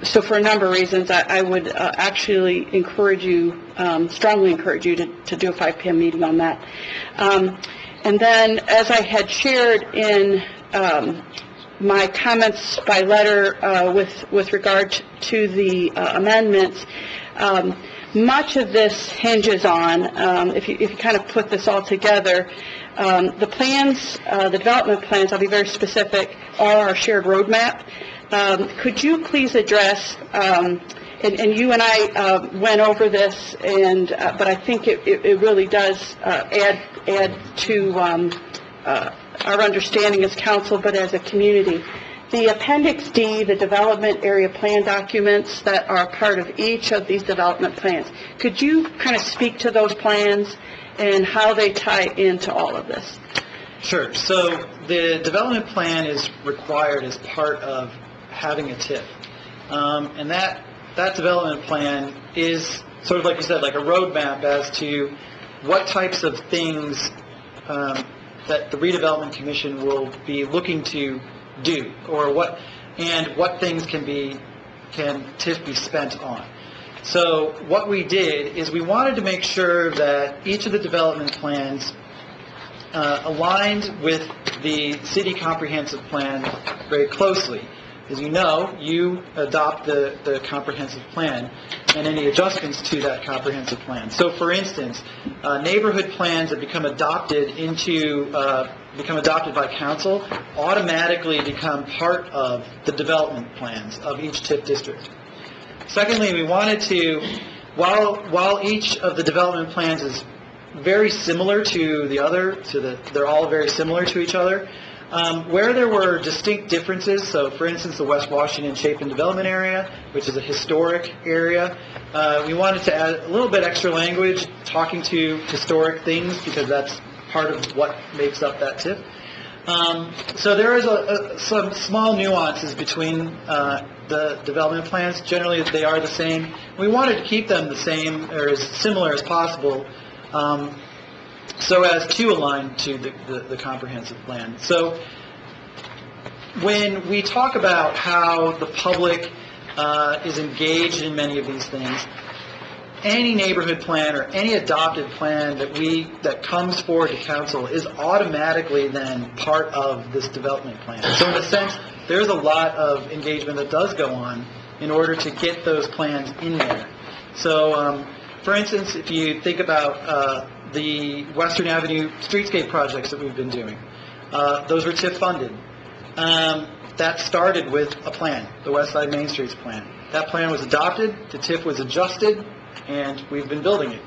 so for a number of reasons, I would actually encourage you, strongly encourage you to do a 5 p.m. meeting on that. And then, as I had shared in my comments by letter with regard to the amendments, much of this hinges on, if you kind of put this all together, the plans, the development plans, I'll be very specific, are our shared roadmap. Could you please address, and you and I went over this, but I think it really does add to our understanding as council, but as a community. The Appendix D, the development area plan documents that are part of each of these development plans, could you kind of speak to those plans and how they tie into all of this? Sure. So the development plan is required as part of having a TIF. And that development plan is sort of, like you said, like a roadmap as to what types of things that the Redevelopment Commission will be looking to do, or what things can TIF be spent on. So what we did is we wanted to make sure that each of the development plans aligned with the city comprehensive plan very closely. As you know, you adopt the comprehensive plan and any adjustments to that comprehensive plan. So, for instance, neighborhood plans that become adopted by council automatically become part of the development plans of each TIF district. Secondly, we wanted to, while each of the development plans is very similar to the other, they're all very similar to each other, where there were distinct differences, so for instance the West Washington Shape and Development Area, which is a historic area, we wanted to add a little bit extra language talking to historic things because that's part of what makes up that TIF. So there is some small nuances between the development plans. Generally they are the same. We wanted to keep them the same or as similar as possible, so as to align to the comprehensive plan. So when we talk about how the public is engaged in many of these things, any neighborhood plan or any adopted plan that comes forward to council is automatically then part of this development plan. So in a sense, there's a lot of engagement that does go on in order to get those plans in there. So for instance, if you think about the Western Avenue streetscape projects that we've been doing, those were TIF funded. That started with a plan, the West Side Main Streets plan. That plan was adopted, the TIF was adjusted, and we've been building it.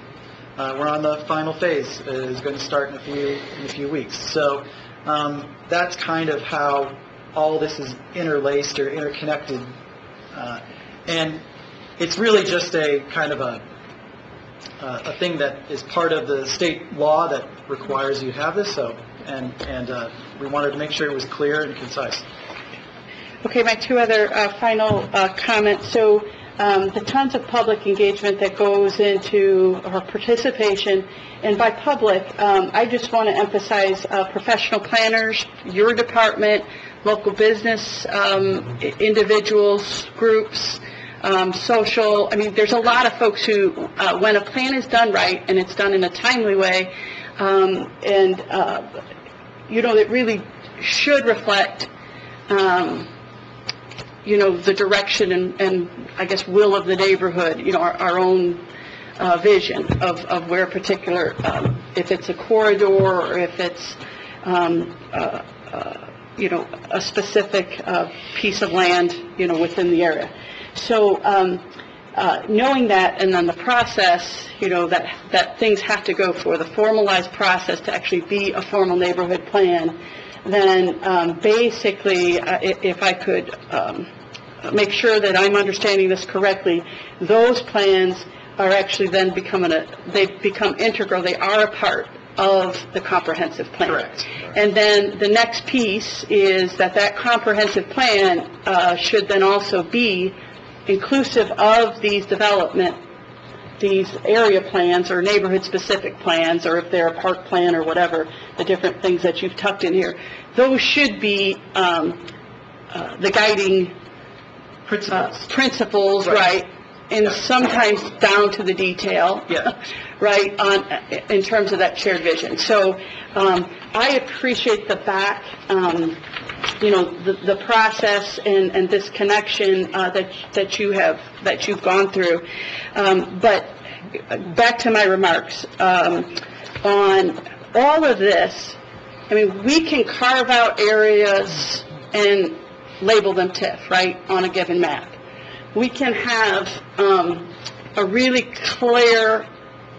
We're on the final phase. It's going to start in a few weeks. So that's kind of how all this is interlaced or interconnected. And it's really just a kind of a thing that is part of the state law that requires you to have this. So, and we wanted to make sure it was clear and concise. Okay, my two other final comments. So the tons of public engagement that goes into our participation, and by public, I just want to emphasize professional planners, your department, local business individuals, groups, social. I mean, there's a lot of folks who, when a plan is done right and it's done in a timely way, it really should reflect the direction and I guess will of the neighborhood, our own vision of where a particular, if it's a corridor or if it's, a specific piece of land, within the area. So knowing that, and then the process, that things have to go for the formalized process to actually be a formal neighborhood plan, then basically, if I could make sure that I'm understanding this correctly, those plans are actually then they become integral. They are a part of the comprehensive plan. Correct. And then the next piece is that comprehensive plan should then also be inclusive of these area plans or neighborhood-specific plans, or if they're a park plan or whatever, the different things that you've tucked in here. Those should be the guiding principles, right? And sometimes down to the detail, right, in terms of that shared vision. So I appreciate the the process and this connection that you've gone through. But back to my remarks on all of this. I mean, we can carve out areas and label them TIF, right, on a given map. We can have a really clear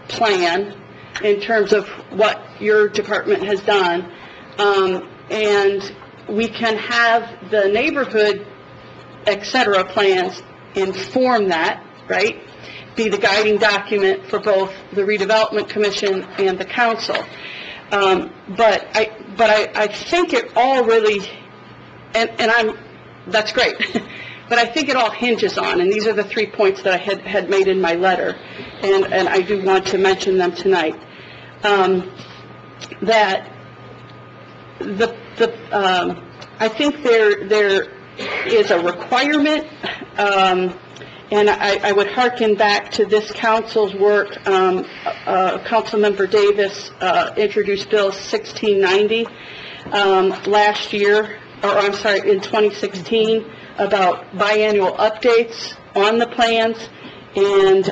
plan in terms of what your department has done, and we can have the neighborhood, et cetera, plans inform that, right, be the guiding document for both the redevelopment commission and the council. But I think it all really, that's great. But I think it all hinges on, and these are the 3 points that I had made in my letter, and I do want to mention them tonight, that I think there is a requirement And I would hearken back to this council's work. Councilmember Davis introduced Bill 1690 last year, in 2016, about biannual updates on the plans and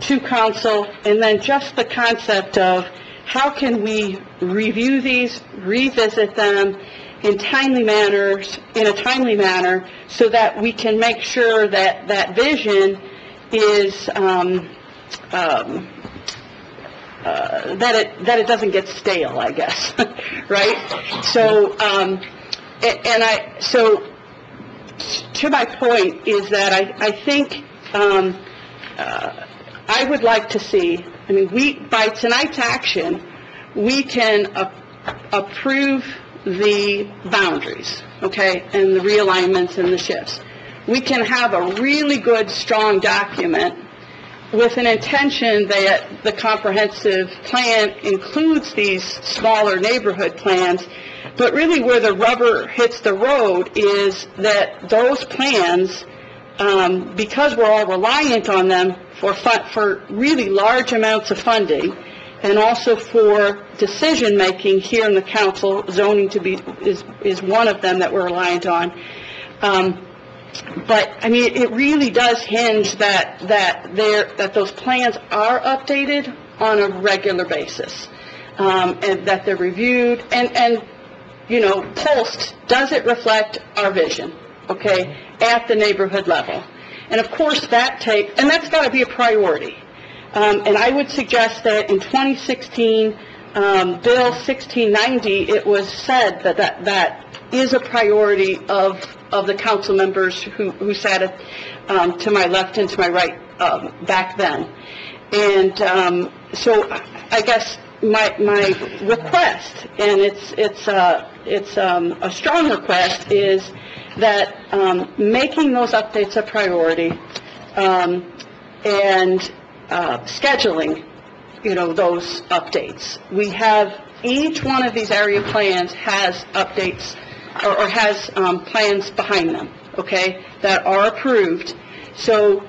to council, and then just the concept of how can we review these, revisit them in a timely manner, so that we can make sure that that vision is that it doesn't get stale, I guess, right? So so to my point is that I think I would like to see. I mean, by tonight's action, we can approve the boundaries, okay, and the realignments and the shifts. We can have a really good, strong document with an intention that the comprehensive plan includes these smaller neighborhood plans, but really where the rubber hits the road is that those plans, because we're all reliant on them for really large amounts of funding, and also for decision-making here in the council, zoning is one of them that we're reliant on. But, I mean, it really does hinge that those plans are updated on a regular basis, and that they're reviewed, and pulsed, does it reflect our vision, okay, at the neighborhood level? And of course, that's got to be a priority. And I would suggest that in 2016, Bill 1690, it was said that is a priority of the council members who sat to my left and to my right back then. And so I guess my request, and it's a strong request, is that making those updates a priority, and scheduling, those updates. We have, each one of these area plans has updates or has plans behind them, okay, that are approved. So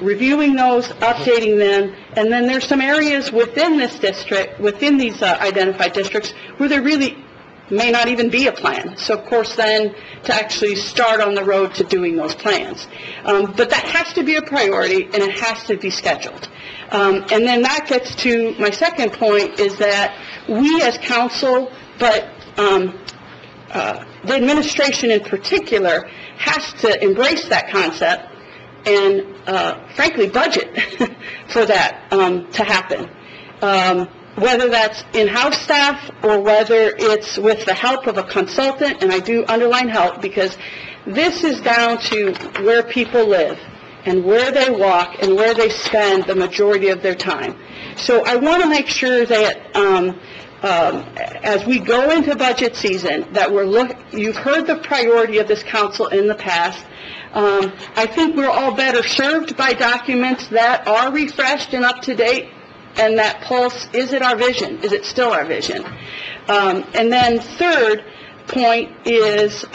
reviewing those, updating them, and then there's some areas within this district, within these identified districts, where there really may not even be a plan. So, of course, then to actually start on the road to doing those plans. But that has to be a priority, and it has to be scheduled. And then that gets to my second point, is that we as council, but the administration in particular, has to embrace that concept and, frankly, budget for that to happen. Whether that's in-house staff or whether it's with the help of a consultant, and I do underline help, because this is down to where people live and where they walk and where they spend the majority of their time. So I want to make sure that as we go into budget season, that you've heard the priority of this council in the past. I think we're all better served by documents that are refreshed and up to date, and that pulse, is it our vision? Is it still our vision? And then third point is,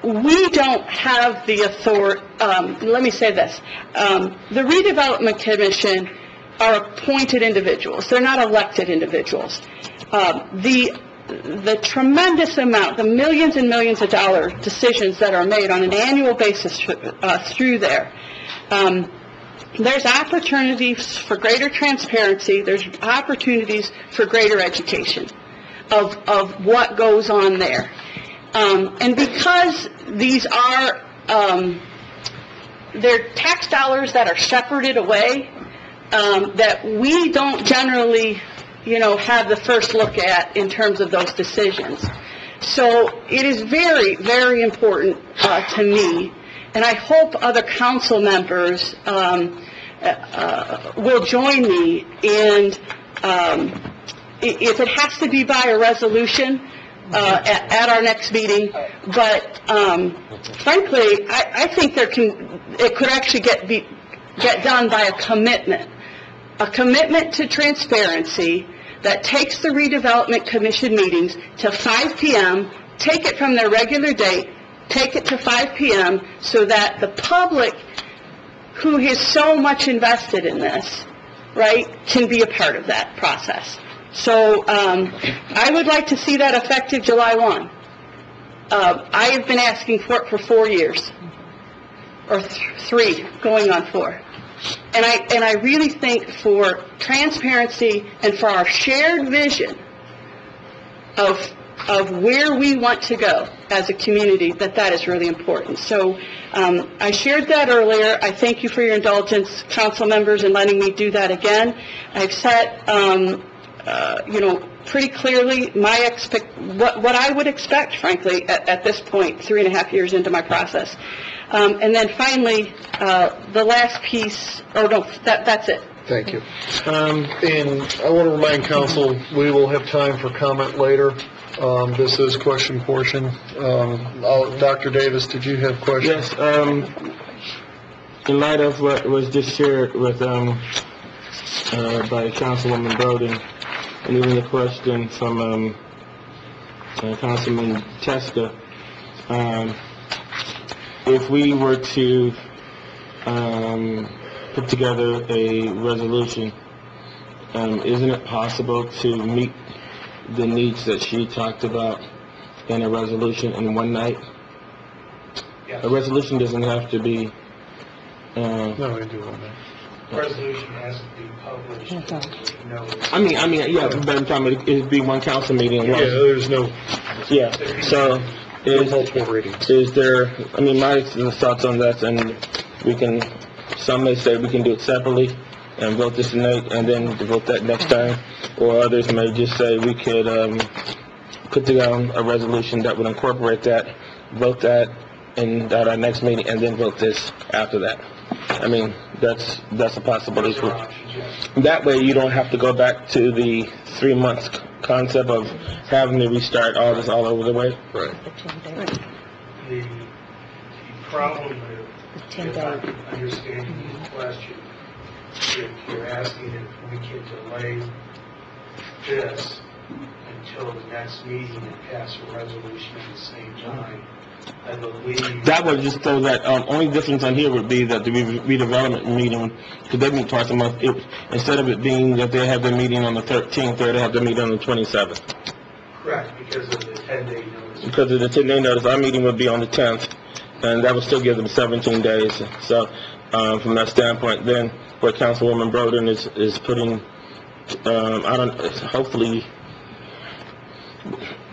we don't have the authority, let me say this, the Redevelopment Commission are appointed individuals. They're not elected individuals. The tremendous amount, the millions and millions of dollar decisions that are made on an annual basis through there, there's opportunities for greater transparency. There's opportunities for greater education of what goes on there. And because these are, they're tax dollars that are shepherded away, that we don't generally, have the first look at in terms of those decisions. So it is very, very important to me, and I hope other council members will join me in, if it has to be by a resolution at our next meeting, but frankly, I think it could actually get done by a commitment to transparency that takes the Redevelopment Commission meetings to 5 p.m., take it from their regular date, take it to 5 p.m. so that the public, who is so much invested in this, right, can be a part of that process. So I would like to see that effective July 1. I have been asking for it for 4 years, or 3, going on 4. And I really think for transparency and for our shared vision of where we want to go as a community, that is really important. So I shared that earlier. I thank you for your indulgence, council members, in letting me do that again. I've set, pretty clearly what I would expect, frankly, at this point, 3.5 years into my process. And then finally, the last piece, that's it. Thank you. And I want to remind council, we will have time for comment later. This is question portion. Dr. Davis, did you have questions? Yes, in light of what was just shared with, by Councilwoman Broden, and even the question from, Councilman Teska, if we were to, put together a resolution, isn't it possible to meet the needs that she talked about in a resolution in one night? Yes. A resolution doesn't have to be... No, we do one night. Resolution has to be published. I mean, yeah, but I'm talking about it'd be one council meeting. Yeah, there's no... Yeah, so... multiple readings. Is there, I mean, my thoughts on that, and we can, some may say we can do it separately and vote this tonight and then vote that next time, or others may just say we could put together a resolution that would incorporate that, vote that at our next meeting, and then vote this after that. I mean, that's a possibility. That way you don't have to go back to the 3 months concept of having to restart all this all over the way. Right. The problem with, if I'm understanding your question, if you're asking if we can delay this until the next meeting and pass a resolution at the same time, I believe... That would just throw that, only difference on here would be that the redevelopment meeting, because they meet twice a month, instead of it being that they have their meeting on the 13th, they have their meeting on the 27th. Correct, because of the 10-day notice. Because of the 10-day notice, our meeting would be on the 10th, and that would still give them 17 days. So, from that standpoint, then, what Councilwoman Broden is putting, hopefully,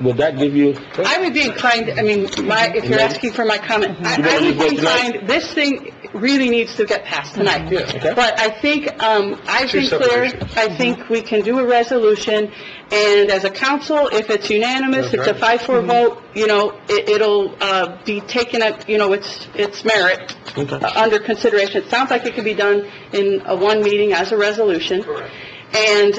would that give you... I would be inclined, I mean, if you're asking for my comment, I would be inclined, this thing really needs to get passed tonight. Yeah. Okay. But I think, I've been clear, I think we can do a resolution, and as a council, if it's unanimous, it's a 5-4 vote, it'll be taken at, its merit under consideration. It sounds like it could be done in one meeting as a resolution. Correct. And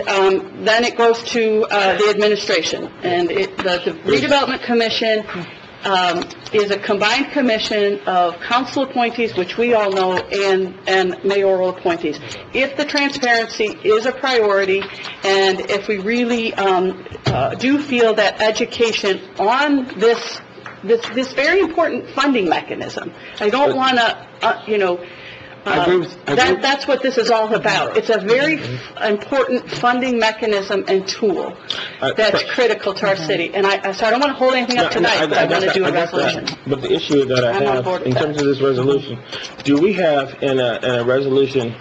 then it goes to the administration. And the Redevelopment Commission is a combined commission of council appointees, which we all know, and mayoral appointees. If the transparency is a priority, and if we really do feel that education on this very important funding mechanism, I don't want to, that's what this is all about. It's a very important funding mechanism and tool that's critical to our city. And so I don't want to hold anything up tonight, but I want to do a resolution. But the issue that I have, in terms of this resolution, do we have in a resolution,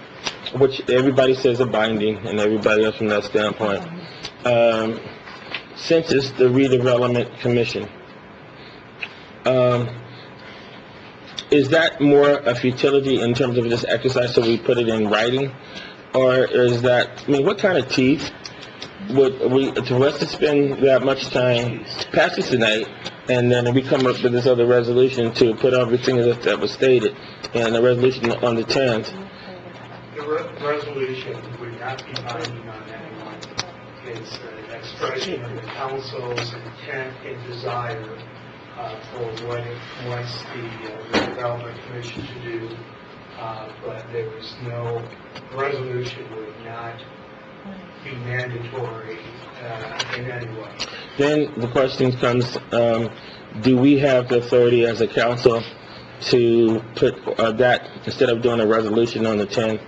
which everybody says are binding, and everybody else from that standpoint, since it's the Redevelopment Commission, is that more a futility in terms of this exercise, so we put it in writing? Or is that, what kind of teeth would we, to us to spend that much time, pass this tonight, and then we come up with this other resolution to put everything that was stated, and the resolution on the 10th? The resolution would not be binding on anyone. It's an expression of the council's intent and desire for what it wants the Redevelopment Commission to do, but there is no resolution would not be mandatory in any way. Then the question comes, do we have the authority as a council to put that, instead of doing a resolution on the 10th,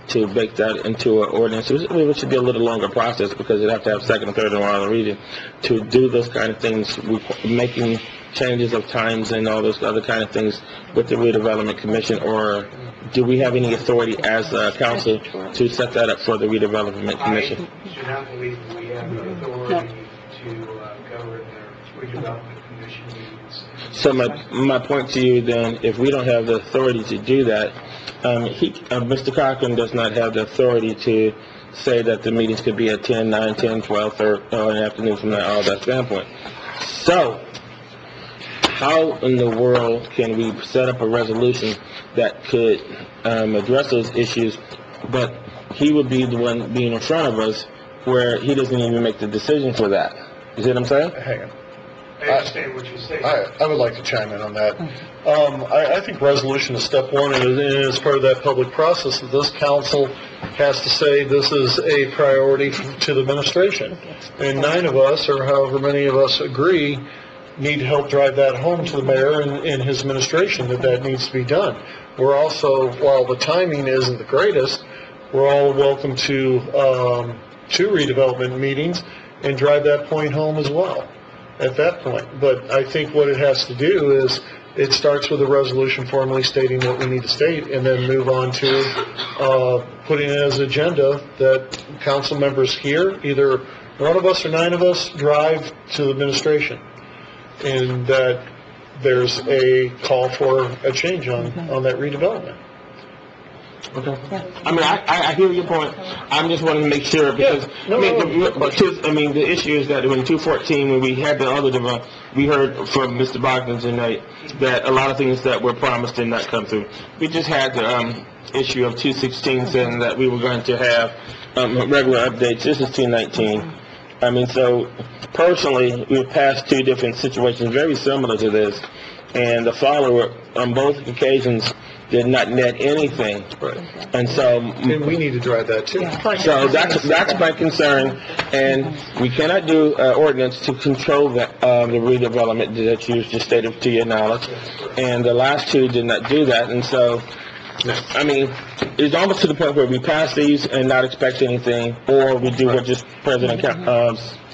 to make that into an ordinance? It should be a little longer process because it'd have to have second and third and final reading to do those kind of things, making changes of times and all those other kind of things with the redevelopment commission, or do we have any authority as a council to set that up for the redevelopment commission? I do not believe that we have the authority to govern the redevelopment commission meetings. So my point to you then, if we don't have the authority to do that, Mr. Cochran does not have the authority to say that the meetings could be at 10, 9, 10, 12, 3, in the afternoon from that standpoint. So, how in the world can we set up a resolution that could address those issues, but he would be the one being in front of us where he doesn't even make the decision for that? You see what I'm saying? Hang on. I understand what you're saying. I would like to chime in on that. I think resolution is step one, and as part of that public process, that this council has to say this is a priority to the administration. And 9 of us, or however many of us agree, need to help drive that home to the mayor and his administration, that needs to be done. We're also, while the timing isn't the greatest, we're all welcome to redevelopment meetings and drive that point home as well at that point. But I think what it has to do is it starts with a resolution formally stating what we need to state, and then move on to putting it as agenda that council members here, either one of us or 9 of us, drive to the administration, and that there's a call for a change on that redevelopment. Okay. I mean, I hear your point. I'm just wanting to make sure because the issue is that in 2014, when we had the other development, we heard from Mr. Bogdan tonight that a lot of things that were promised did not come through. We just had the issue of 2016 saying that we were going to have regular updates. This is 2019. I mean, so personally, we've passed 2 different situations very similar to this, and the follower on both occasions did not net anything. Right. And so... And we need to drive that too. So that's my concern, and we cannot do ordinance to control the redevelopment that you just stated to your knowledge, and the last 2 did not do that, and so... I mean, it's almost to the point where we pass these and not expect anything, or we do what just President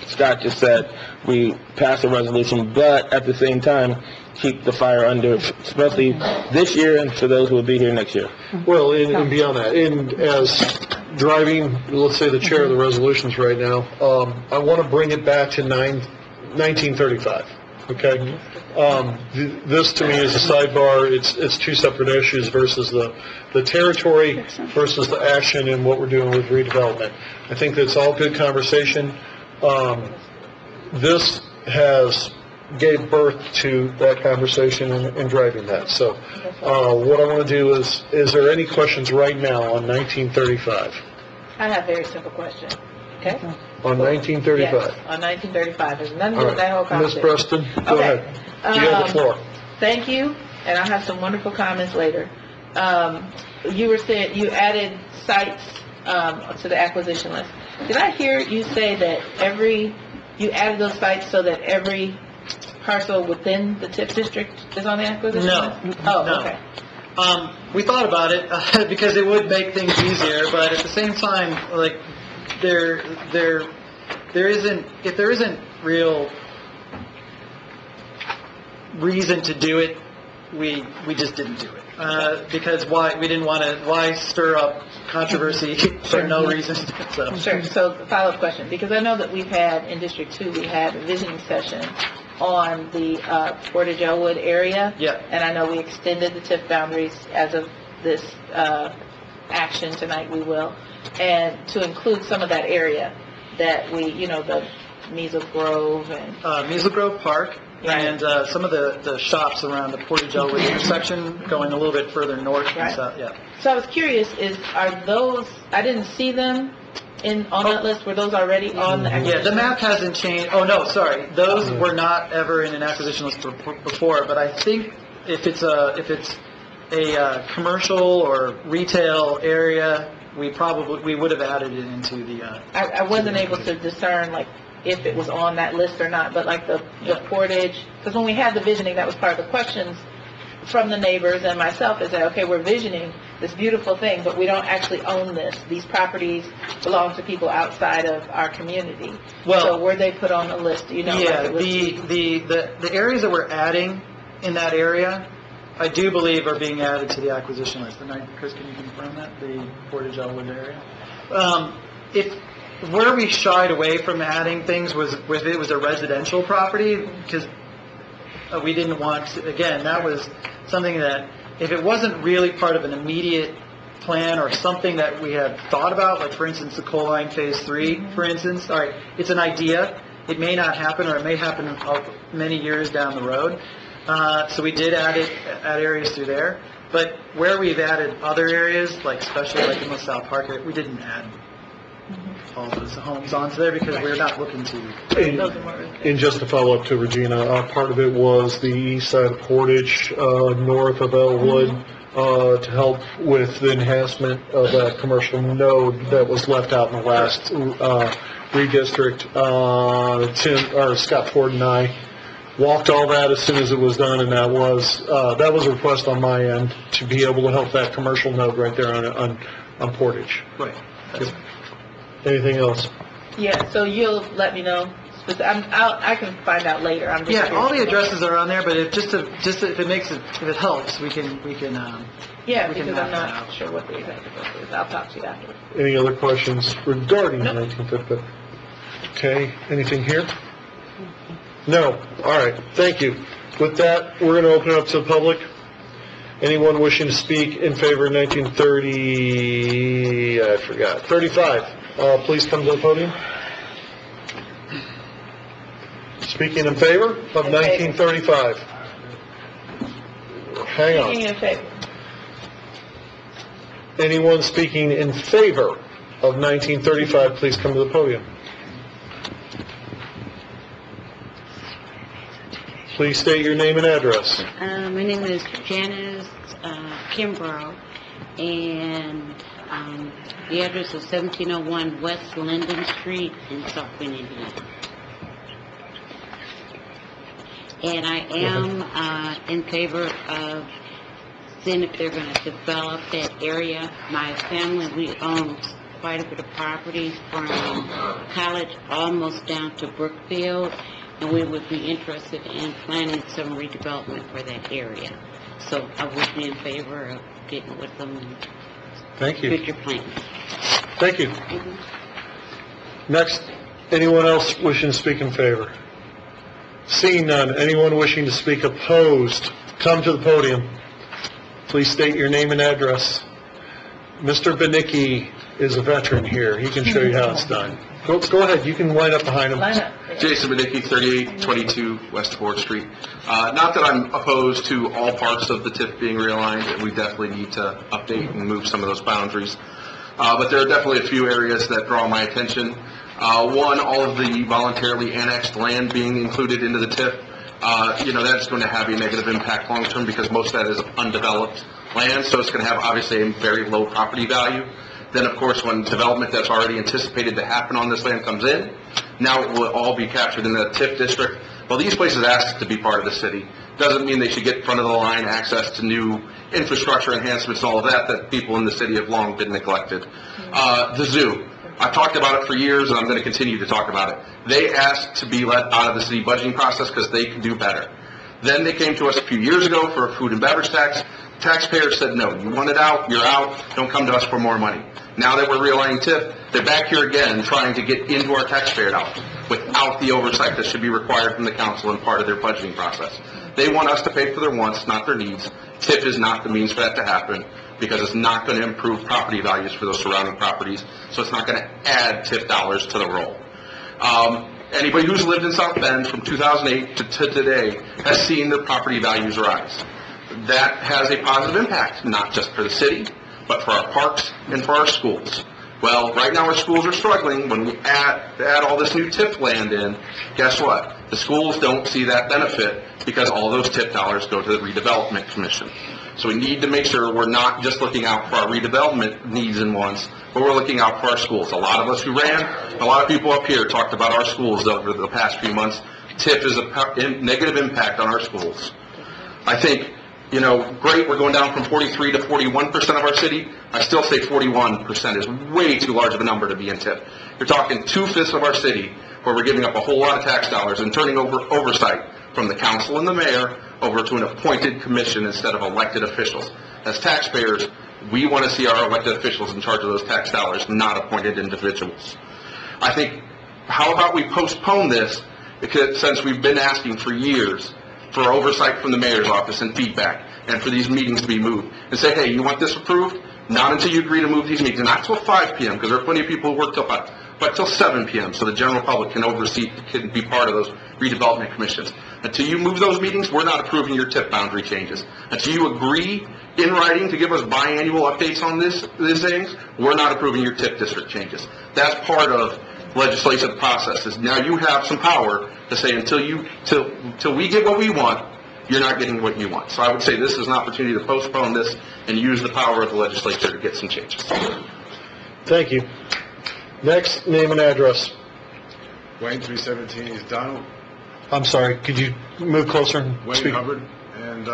Scott just said, we pass a resolution, but at the same time, keep the fire under, especially this year and for those who will be here next year. Well, and beyond that, and as driving, let's say the chair of the resolutions right now, I want to bring it back to 1935, okay? This to me is a sidebar. It's 2 separate issues versus the territory versus the action and what we're doing with redevelopment. I think that's all good conversation. This gave birth to that conversation and driving that. So what I want to do is there any questions right now on 1935? I have a very simple question. Okay? On 1935? Yes, on 1935. There's nothing to do with that whole conversation. Ms. Preston, go ahead. You have the floor. Thank you, and I'll have some wonderful comments later. You were saying you added sites to the acquisition list. Did I hear you say that you added those sites so that every parcel within the TIF district is on the acquisition list? Oh, no. Okay. We thought about it because it would make things easier, but at the same time, like there isn't real reason to do it, we just didn't do it because why stir up controversy for no reason? So. Sure. So follow-up question, because I know that we've had in District 2 we had a visioning session on the Portage Elwood area. Yeah. And I know we extended the TIF boundaries as of this action tonight. We will, and to include some of that area that we, the Measle Grove and Measle Grove Park. Right. And some of the shops around the Portage Elwood intersection going a little bit further north and south. Yeah. So I was curious, are those, I didn't see them on that list, were those already on the acquisition? Yeah, the map hasn't changed. Oh, no, sorry. Those were not ever in an acquisition list before, but I think if it's a commercial or retail area we would have added it into the, I wasn't able to discern, like, if it was on that list or not, but like the portage, because when we had the visioning, that was part of the questions from the neighbors and myself, is that, okay, we're visioning this beautiful thing, but we don't actually own this. These properties belong to people outside of our community. Well- So were they put on the list? Do you know? yeah, like it was- the areas that we're adding in that area, I do believe are being added to the acquisition list. And Chris, can you confirm that, the Portage Elwood area? Where we shied away from adding things was if it was a residential property, because we didn't want to, again, that was something that, if it wasn't really part of an immediate plan or something that we had thought about, like for instance, the coal line phase 3, for instance, all right, it's an idea, it may not happen, or it may happen many years down the road. So we did add areas through there, but where we've added other areas, like especially like in the South Park area, we didn't add all those homes onto there because we're not looking to. And just to follow up to Regina, part of it was the east side of Portage, north of Elwood, to help with the enhancement of that commercial node that was left out in the last redistrict. Scott Ford and I walked all that as soon as it was done, and that was a request on my end to be able to help that commercial node right there on Portage. Right. Anything else? Yeah, so you'll let me know. I can find out later. I'm just Yeah, all the curious. addresses are on there, but if if it helps, we can. Yeah, we can because map I'm that not out. sure what the exact address is. I'll talk to you after. Any other questions regarding the 1950? Okay, anything here? No. All right, thank you. With that, we're going to open it up to the public. Anyone wishing to speak in favor of 35, please come to the podium. Speaking in favor of 1935. Hang on. Speaking in favor. Anyone speaking in favor of 1935, please come to the podium. Please state your name and address. My name is Janice Kimbrough, and the address is 1701 West Linden Street in South Bend, Indiana. And I am in favor of seeing if they're going to develop that area. My family, we own quite a bit of property from College almost down to Brookfield, and we would be interested in planning some redevelopment for that area. So I would be in favor of getting with them. Thank you. Future plans. Thank you. Next, anyone else wishing to speak in favor? Seeing none, anyone wishing to speak opposed, come to the podium. Please state your name and address. Mr. Benicki is a veteran here. He can show you how it's done. Go ahead, you can line up behind him. Jason Benicki, 3822 West 4th Street. Not that I'm opposed to all parts of the TIF being realigned, and we definitely need to update and move some of those boundaries. But there are definitely a few areas that draw my attention. One, all of the voluntarily annexed land being included into the TIF. That's going to have a negative impact long-term because most of that is undeveloped land, so it's going to have obviously a very low property value. Then, of course, when development that's already anticipated to happen on this land comes in, now it will all be captured in the TIF district. Well, these places asked to be part of the city. Doesn't mean they should get front of the line access to new infrastructure enhancements and all of that people in the city have long been neglected. The zoo. I've talked about it for years, and I'm going to continue to talk about it. They asked to be let out of the city budgeting process because they can do better. Then they came to us a few years ago for a food and beverage tax. Taxpayers said, no, you want it out, you're out, don't come to us for more money. Now that we're realigning TIF, they're back here again trying to get into our taxpayer dollars without the oversight that should be required from the council and part of their budgeting process. They want us to pay for their wants, not their needs. TIF is not the means for that to happen because it's not going to improve property values for those surrounding properties, so it's not going to add TIF dollars to the roll. Anybody who's lived in South Bend from 2008 to today has seen their property values rise. That has a positive impact, not just for the city, but for our parks and for our schools. Well, right now our schools are struggling. When we add all this new TIF land in, guess what? The schools don't see that benefit because all those TIF dollars go to the redevelopment commission. So we need to make sure we're not just looking out for our redevelopment needs and wants, but we're looking out for our schools. A lot of us who ran, a lot of people up here talked about our schools over the past few months. TIF is a negative impact on our schools. I think, great, we're going down from 43 to 41% of our city. I still say 41% is way too large of a number to be in TIF. You're talking 2/5 of our city where we're giving up a whole lot of tax dollars and turning over oversight from the council and the mayor over to an appointed commission instead of elected officials. As taxpayers, we want to see our elected officials in charge of those tax dollars, not appointed individuals. I think, how about we postpone this, because since we've been asking for years for oversight from the mayor's office and feedback, and for these meetings to be moved, and say, hey, you want this approved? Not until you agree to move these meetings, not till 5 p.m., because there are plenty of people who work till 5, but till 7 p.m., so the general public can can be part of those redevelopment commissions. Until you move those meetings, we're not approving your TIF boundary changes. Until you agree in writing to give us biannual updates on these things, we're not approving your TIF district changes. That's part of legislative processes. Now you have some power to say till we get what we want, you're not getting what you want. So I would say this is an opportunity to postpone this and use the power of the legislature to get some changes. Thank you. Next, name and address. Wayne, 317 East Donald. I'm sorry, could you move closer and Wayne speak? Hubbard. And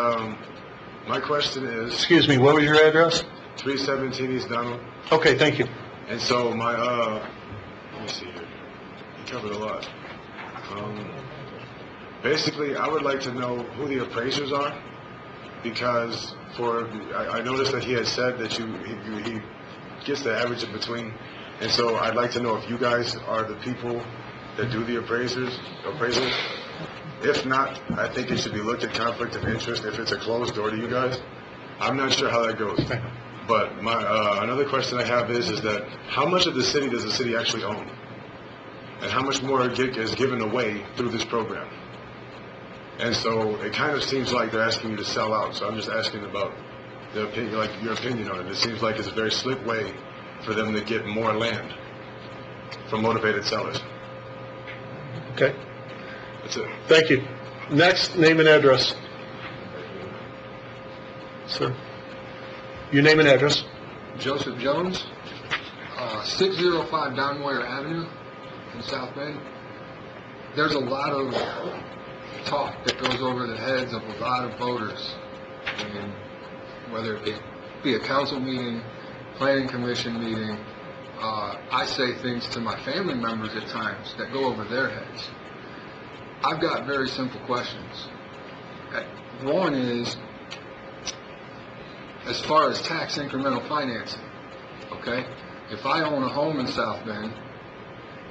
my question is... Excuse me, what was your address? 317 East Donald. Okay, thank you. And so my, let me see here. You covered a lot. Basically, I would like to know who the appraisers are, because I noticed that he had said that he gets the average in between, and so I'd like to know if you guys are the people that do the appraisals. If not, I think it should be looked at conflict of interest if it's a closed door to you guys. I'm not sure how that goes. But my another question I have is that how much of the city does the city actually own? And how much more is given away through this program? And so it kind of seems like they're asking you to sell out. So I'm just asking about the opinion, like your opinion on it. It seems like it's a very slick way for them to get more land from motivated sellers. Okay. That's it. Thank you. Next, name and address. Sir. Your name and address. Joseph Jones, 605 Downwire Avenue in South Bend. There's a lot of talk that goes over the heads of a lot of voters, and whether it be a council meeting, planning commission meeting, I say things to my family members at times that go over their heads. I've got very simple questions. One is, as far as tax incremental financing, okay? If I own a home in South Bend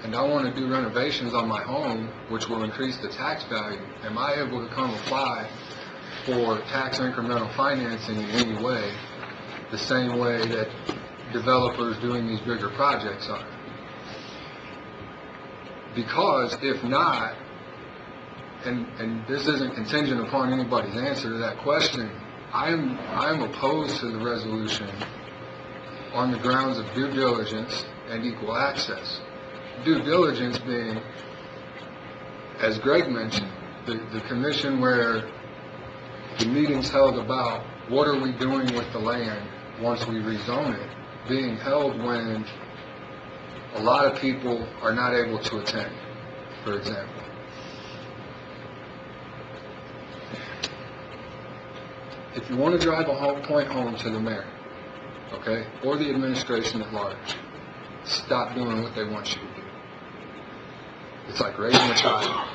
and I want to do renovations on my home, which will increase the tax value, am I able to come apply for tax incremental financing in any way, the same way that developers doing these bigger projects are? Because if not, and this isn't contingent upon anybody's answer to that question, I'm opposed to the resolution on the grounds of due diligence and equal access. Due diligence being, as Greg mentioned, the commission where the meetings held about what are we doing with the land once we rezone it, being held when a lot of people are not able to attend, for example. If you want to drive a point home to the mayor, okay, or the administration at large, stop doing what they want you to do. It's like raising a child.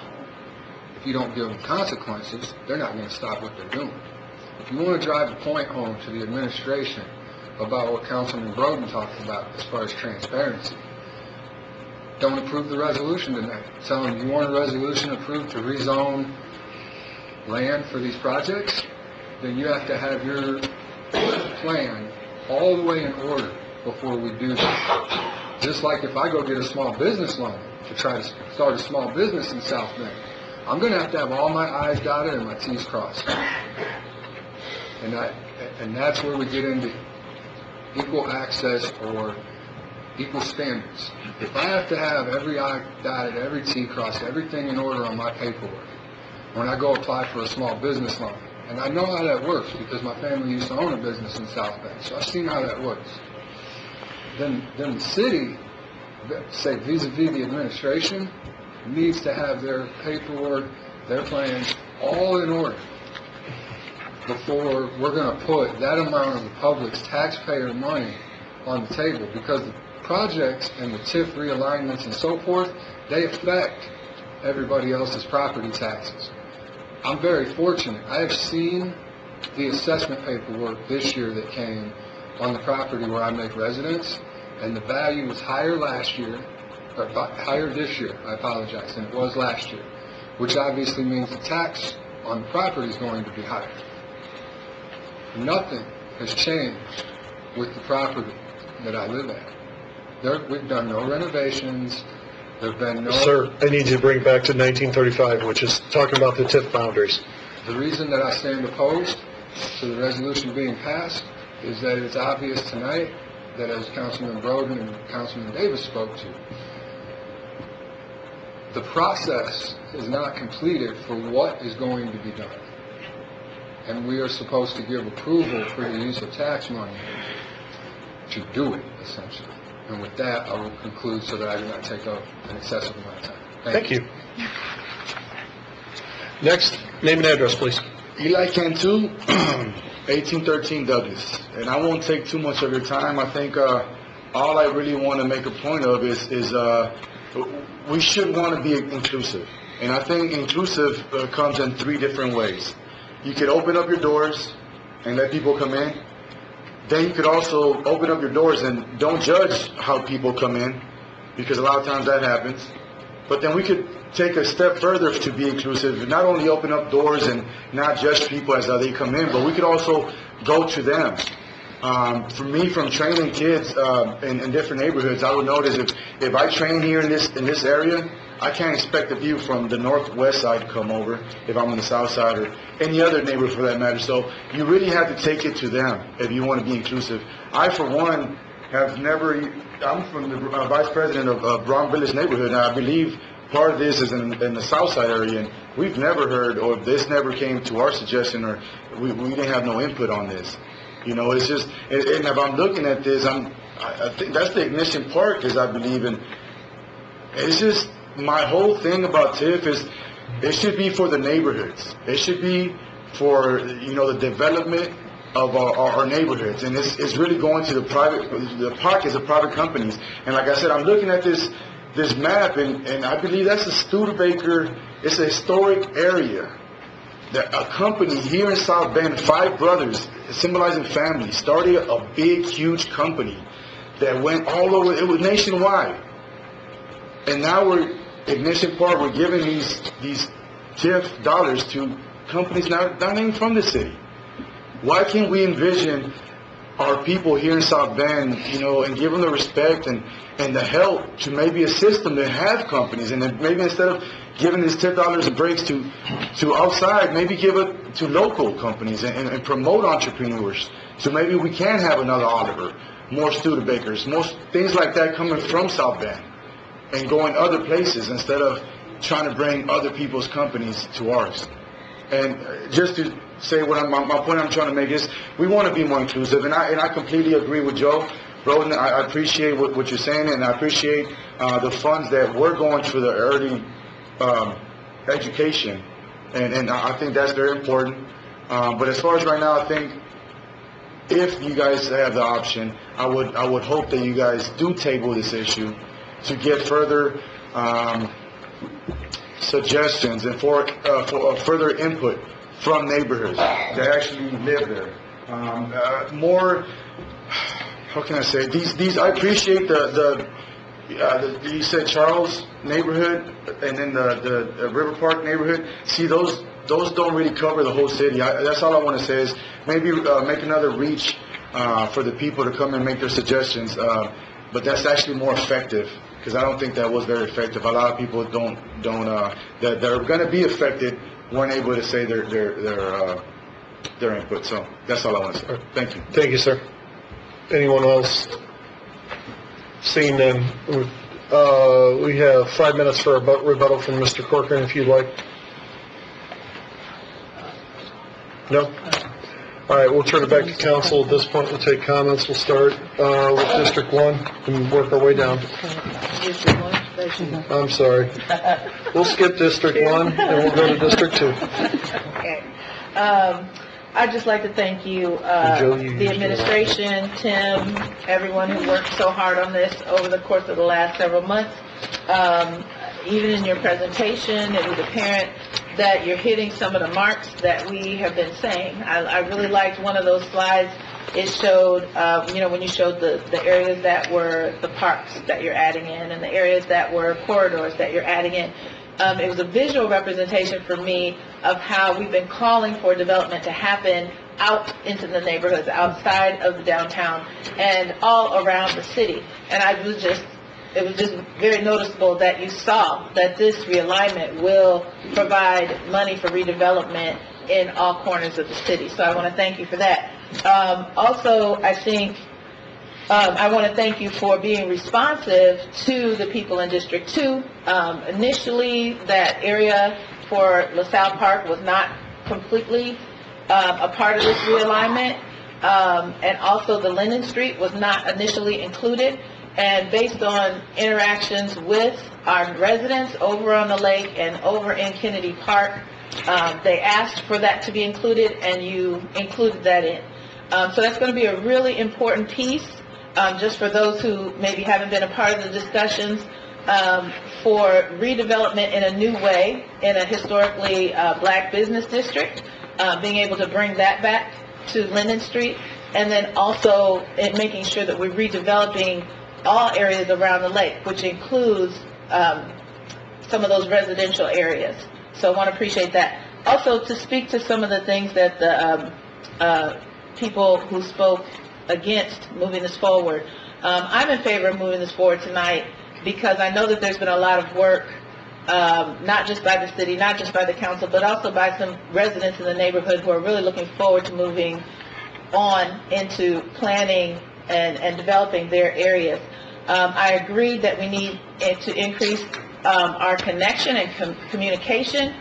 If you don't give them consequences, they're not going to stop what they're doing. If you want to drive a point home to the administration about what Councilman Broden talked about as far as transparency, don't approve the resolution tonight. Tell them you want a resolution approved to rezone land for these projects, then you have to have your plan all the way in order before we do that. Just like if I go get a small business loan to try to start a small business in South Bend, I'm going to have all my I's dotted and my T's crossed. And that's where we get into equal access or equal standards. If I have to have every I dotted, every T crossed, everything in order on my paperwork, when I go apply for a small business loan, and I know how that works because my family used to own a business in South Bend, so I've seen how that works. Then the city, say vis-a-vis the administration, needs to have their paperwork, their plans, all in order before we're going to put that amount of the public's taxpayer money on the table, because the projects and the TIF realignments and so forth, they affect everybody else's property taxes. I'm very fortunate. I have seen the assessment paperwork this year that came on the property where I make residence, and the value was higher last year, or higher this year, I apologize, than it was last year, which obviously means the tax on the property is going to be higher. Nothing has changed with the property that I live at. We've done no renovations. There have been no... Sir, I need you to bring it back to 1935, which is talking about the TIF boundaries. The reason that I stand opposed to the resolution being passed is that it's obvious tonight that, as Councilman Broden and Councilman Davis spoke to, the process is not completed for what is going to be done. And we are supposed to give approval for the use of tax money to do it, essentially. And with that, I will conclude so that I do not take up an excessive amount of time. Thank you. Next, name and address, please. Eli Cantu, 1813 Douglas. And I won't take too much of your time. I think all I really want to make a point of is we should want to be inclusive. And I think inclusive comes in three different ways. You could open up your doors and let people come in. Then you could also open up your doors and don't judge how people come in, because a lot of times that happens. But then we could take a step further to be inclusive, not only open up doors and not judge people as they come in, but we could also go to them. For me, from training kids in different neighborhoods, I would notice if I train here in this area, I can't expect the view from the northwest side to come over if I'm on the south side or any other neighborhood for that matter. So you really have to take it to them if you want to be inclusive. I, for one, have never... I'm from the vice president of Bronx Village neighborhood, and I believe part of this is in the south side area, and we've never heard, or this never came to our suggestion, or we didn't have no input on this. You know, it's just... And if I'm looking at this, I think that's the ignition part, because I believe in... It's just... My whole thing about TIF is it should be for the neighborhoods. It should be for, the development of our neighborhoods. And it's really going to the pockets of private companies. And like I said, I'm looking at this map, and I believe that's a Studebaker. It's a historic area. That a company here in South Bend, 5 brothers, symbolizing family, started a big, huge company that went all over. It was nationwide. And now ignition part, we're giving these TIF dollars to companies not even from the city. Why can't we envision our people here in South Bend, and give them the respect and the help to maybe assist them to have companies, and then maybe instead of giving these TIF dollars and breaks to outside, maybe give it to local companies and promote entrepreneurs. So maybe we can have another Oliver, more Studebakers, more things like that coming from South Bend, and going other places instead of trying to bring other people's companies to ours. And just to say my point I'm trying to make is we want to be more inclusive, and I completely agree with Joe Broden. I appreciate what you're saying, and I appreciate the funds that we're going for the early education, and I think that's very important. But as far as right now, I think if you guys have the option, I would hope that you guys do table this issue to get further suggestions and for further input from neighborhoods that actually live there. More, how can I say? These I appreciate the you said Charles neighborhood and then the River Park neighborhood. See, those don't really cover the whole city. That's all I want to say is maybe make another reach for the people to come and make their suggestions. But that's actually more effective, because I don't think that was very effective. A lot of people don't that are going to be affected weren't able to say their input. So that's all I want to say. Thank you. Thank you, sir. Anyone else? Seeing none, we have 5 minutes for a rebuttal from Mr. Corcoran, if you'd like. No? All right, we'll turn it back to council. At this point, we'll take comments. We'll start with District 1 and work our way down. I'm sorry. We'll skip District 1 and we'll go to District 2. Okay. I'd just like to thank you, the administration, Tim, everyone who worked so hard on this over the course of the last several months. Even in your presentation, it was apparent that you're hitting some of the marks that we have been saying. I really liked one of those slides. It showed, when you showed the areas that were the parks that you're adding in and the areas that were corridors that you're adding in. It was a visual representation for me of how we've been calling for development to happen out into the neighborhoods, outside of the downtown, and all around the city. And it was just very noticeable that you saw that this realignment will provide money for redevelopment in all corners of the city. So I want to thank you for that. Also, I think I want to thank you for being responsive to the people in District 2. Initially, that area for LaSalle Park was not completely a part of this realignment, and also the Linden Street was not initially included. And based on interactions with our residents over on the lake and over in Kennedy Park, they asked for that to be included, and you included that in. So that's going to be a really important piece, just for those who maybe haven't been a part of the discussions, for redevelopment in a new way in a historically black business district, being able to bring that back to Linden Street, and then also in making sure that we're redeveloping all areas around the lake, which includes some of those residential areas. So I want to appreciate that. Also, to speak to some of the things that the people who spoke against moving this forward, I'm in favor of moving this forward tonight because I know that there's been a lot of work, not just by the city, not just by the council, but also by some residents in the neighborhood who are really looking forward to moving on into planning and developing their areas. I agree that we need to increase our connection and communication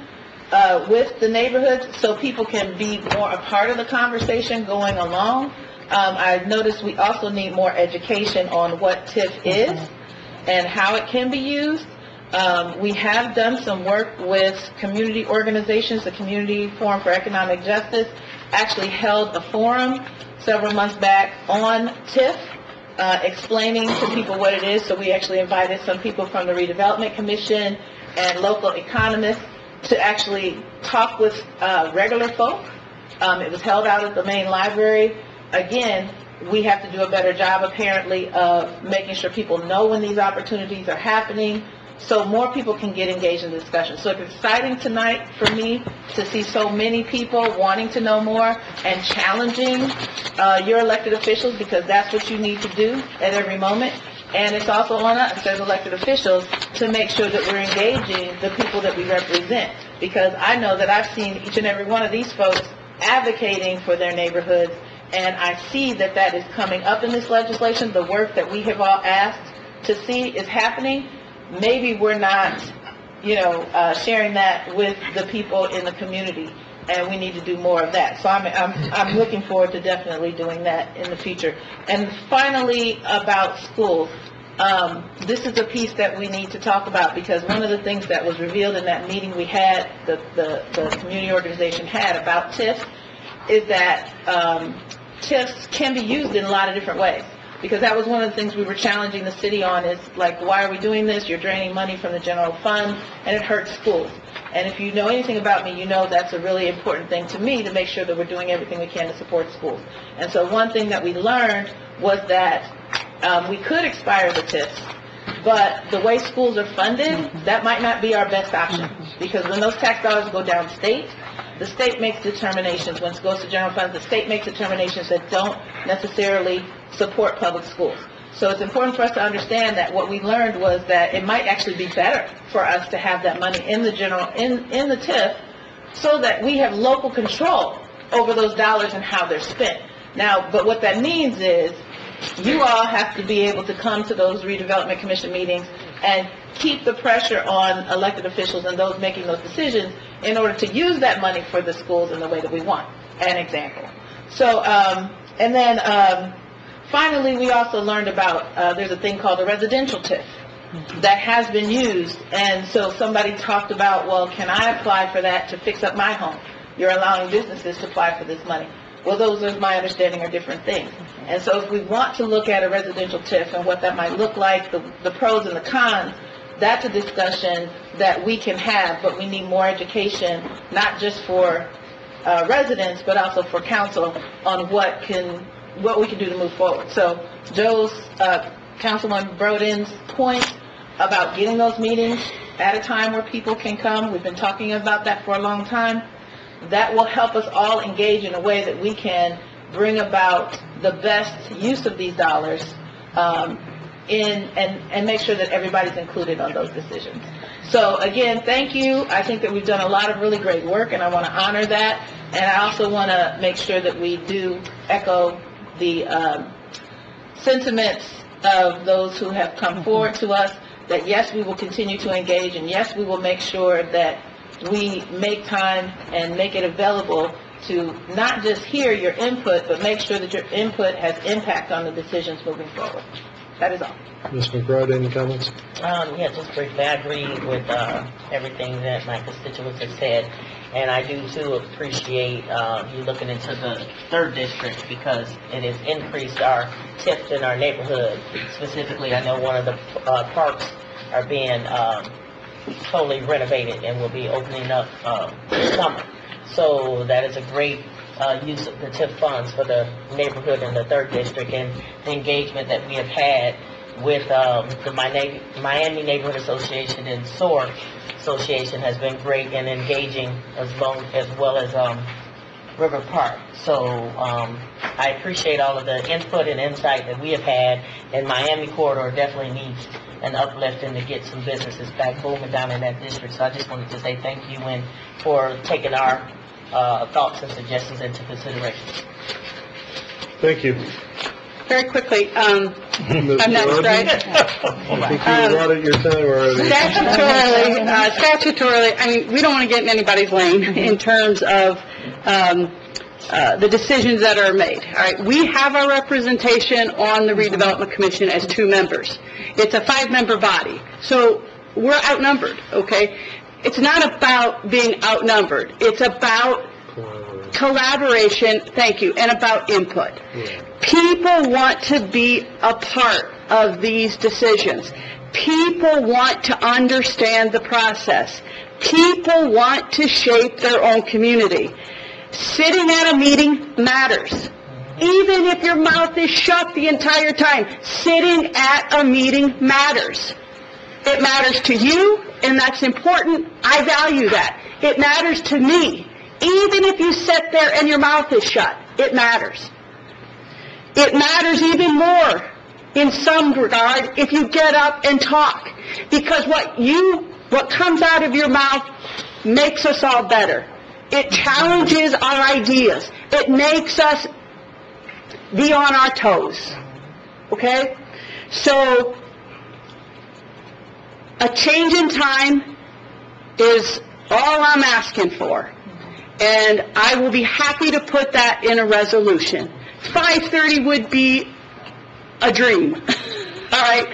with the neighborhoods so people can be more a part of the conversation going along. I've noticed we also need more education on what TIF is and how it can be used. We have done some work with community organizations. The Community Forum for Economic Justice actually held a forum several months back on TIF, explaining to people what it is. So we actually invited some people from the Redevelopment Commission and local economists to actually talk with regular folk. It was held out at the main library. Again, we have to do a better job, apparently, of making sure people know when these opportunities are happening, so more people can get engaged in the discussion. So it's exciting tonight for me to see so many people wanting to know more and challenging your elected officials, because that's what you need to do at every moment. And it's also on us as elected officials to make sure that we're engaging the people that we represent, because I know that I've seen each and every one of these folks advocating for their neighborhoods, and I see that that is coming up in this legislation. The work that we have all asked to see is happening. Maybe we're not, sharing that with the people in the community, and we need to do more of that. So I'm looking forward to definitely doing that in the future. And finally, about schools. This is a piece that we need to talk about, because one of the things that was revealed in that meeting we had, the community organization had about TIFs, is that TIFs can be used in a lot of different ways. Because that was one of the things we were challenging the city on, is like, why are we doing this? You're draining money from the general fund, and it hurts schools. And if you know anything about me, you know that's a really important thing to me, to make sure that we're doing everything we can to support schools. And so one thing that we learned was that we could expire the TIFs, but the way schools are funded, that might not be our best option. Because when those tax dollars go downstate, the state makes determinations. When it goes to general funds, the state makes determinations that don't necessarily support public schools. So it's important for us to understand that what we learned was that it might actually be better for us to have that money in the in the TIF, so that we have local control over those dollars and how they're spent. Now, but what that means is you all have to be able to come to those redevelopment commission meetings and keep the pressure on elected officials and those making those decisions in order to use that money for the schools in the way that we want. An example. So, and then finally, we also learned about, there's a thing called a residential TIF that has been used. And so somebody talked about, well, can I apply for that to fix up my home? You're allowing businesses to apply for this money. Well, those are, my understanding, are different things. And so if we want to look at a residential TIF and what that might look like, the pros and the cons, that's a discussion that we can have, but we need more education, not just for residents, but also for council on what we can do to move forward. So Joe's, Councilman Broden's point about getting those meetings at a time where people can come, we've been talking about that for a long time. That will help us all engage in a way that we can bring about the best use of these dollars and make sure that everybody's included on those decisions. So again, thank you. I think that we've done a lot of really great work, and I want to honor that. And I also want to make sure that we do echo the sentiments of those who have come forward to us, that yes, we will continue to engage, and yes, we will make sure that we make time and make it available to not just hear your input, but make sure that your input has impact on the decisions moving forward. That is all. Ms. McBride, any comments? Yeah, just briefly, I agree with everything that my constituents have said, and I do too appreciate you looking into the 3rd district because it has increased our TIF in our neighborhood. Specifically, I know one of the parks are being totally renovated and will be opening up this summer. So that is a great use of the TIF funds for the neighborhood in the 3rd district, and the engagement that we have had with the Miami Neighborhood Association and SOAR Association has been great and engaging as well as River Park. So I appreciate all of the input and insight that we have had, and Miami Corridor definitely needs an uplift and to get some businesses back booming down in that district. So I just wanted to say thank you and for taking our thoughts and suggestions into consideration. Thank you. Very quickly, I'm next, right? I think you brought it your time already. Statutorily, I mean, we don't want to get in anybody's lane in terms of the decisions that are made. All right, we have our representation on the redevelopment commission as 2 members. It's a 5-member body, so we're outnumbered. Okay, it's not about being outnumbered. It's about collaboration. Thank you, and about input. Yeah. People want to be a part of these decisions. People want to understand the process. People want to shape their own community. Sitting at a meeting matters. Even if your mouth is shut the entire time, sitting at a meeting matters. It matters to you, and that's important. I value that. It matters to me. Even if you sit there and your mouth is shut, it matters. It matters even more in some regard if you get up and talk, because what comes out of your mouth makes us all better. It challenges our ideas. It makes us be on our toes. Okay? So a change in time is all I'm asking for. And I will be happy to put that in a resolution. 5:30 would be a dream. All right?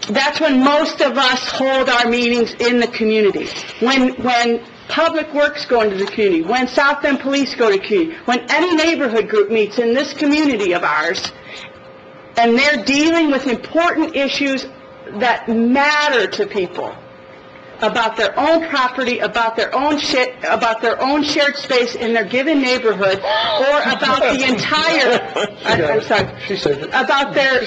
That's when most of us hold our meetings in the community. When Public Works go into the community, when South Bend Police go to the community, when any neighborhood group meets in this community of ours, and they're dealing with important issues that matter to people, about their own property, about their own shared space in their given neighborhood, or about the entire, I'm sorry, she said it. About their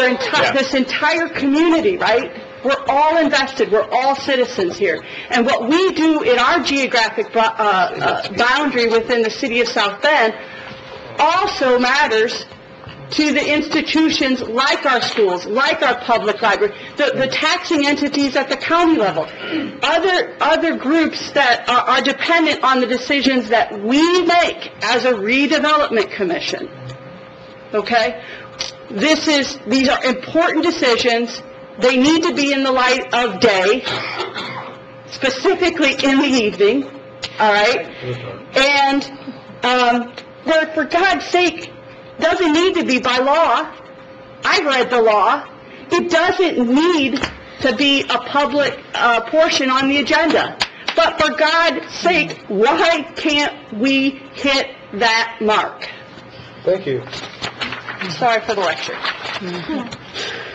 entire, this entire community, right? We're all invested. We're all citizens here. And what we do in our geographic boundary within the city of South Bend also matters to the institutions like our schools, like our public library, the taxing entities at the county level, other groups that are dependent on the decisions that we make as a redevelopment commission. okay? These are important decisions. They need to be in the light of day, specifically in the evening, all right? And for God's sake, doesn't need to be by law. I've read the law. It doesn't need to be a public portion on the agenda. But for God's sake, why can't we hit that mark? Thank you. Sorry for the lecture.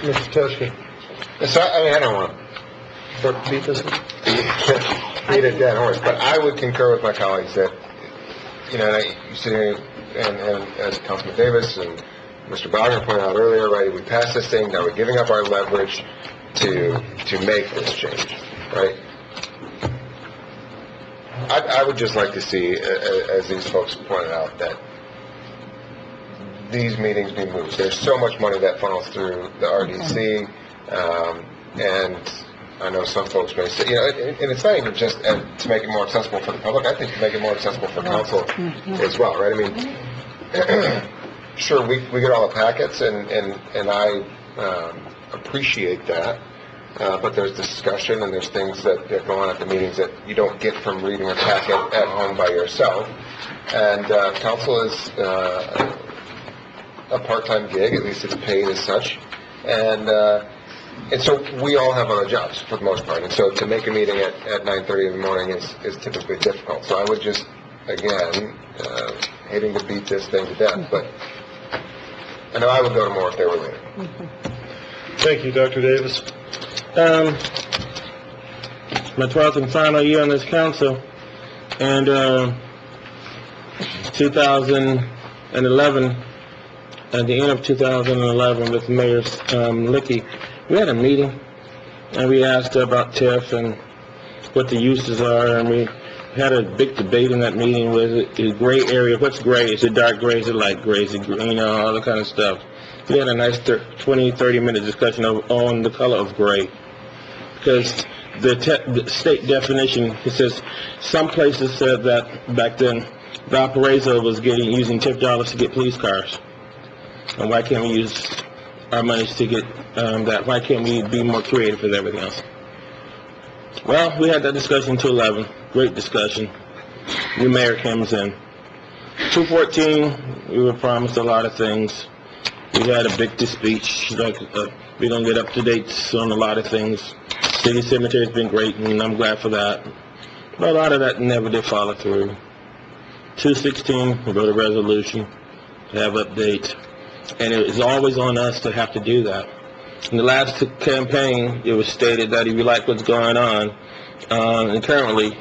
Mr. Teschke. So, I don't want to beat a dead horse, but I would concur with my colleagues that, you sit here and as Councilman Davis and Mr. Bogner pointed out earlier, right, we passed this thing, now we're giving up our leverage to make this change, right? I would just like to see, as these folks pointed out, that these meetings be moved. There's so much money that funnels through the RDC, and I know some folks may say, and it's not even just to make it more accessible for the public. I think to make it more accessible for council as well, right? I mean, sure, we get all the packets, and I appreciate that. But there's discussion and there's things that go on at the meetings that you don't get from reading a packet at home by yourself. And council is a part-time gig, at least it's paid as such. And so we all have other jobs for the most part. And so to make a meeting at 9:30 in the morning is typically difficult. So I would just, again, hating to beat this thing to death, but I know I would go to more if they were later. Thank you, Dr. Davis. My 12th and final year on this council, and 2011, at the end of 2011 with Mayor Lickey, we had a meeting, and we asked about TIF and what the uses are, and we had a big debate in that meeting with the gray area. What's gray? Is it dark gray? Is it light gray? Is it green? All that kind of stuff. We had a nice 20, 30-minute discussion on the color of gray. Because the state definition, it says, some places said that back then, Valparaiso was using TIF dollars to get police cars. And why can't we use our monies to get that? Why can't we be more creative with everything else? Well, we had that discussion in 2011. Great discussion. New mayor comes in. 2014, we were promised a lot of things. We had a big speech, like we're going to get up to date on a lot of things. City Cemetery has been great, and I'm glad for that. But a lot of that never did follow through. 2016, we wrote a resolution to have updates, and it was always on us to have to do that. In the last campaign, it was stated that if you like what's going on, and currently,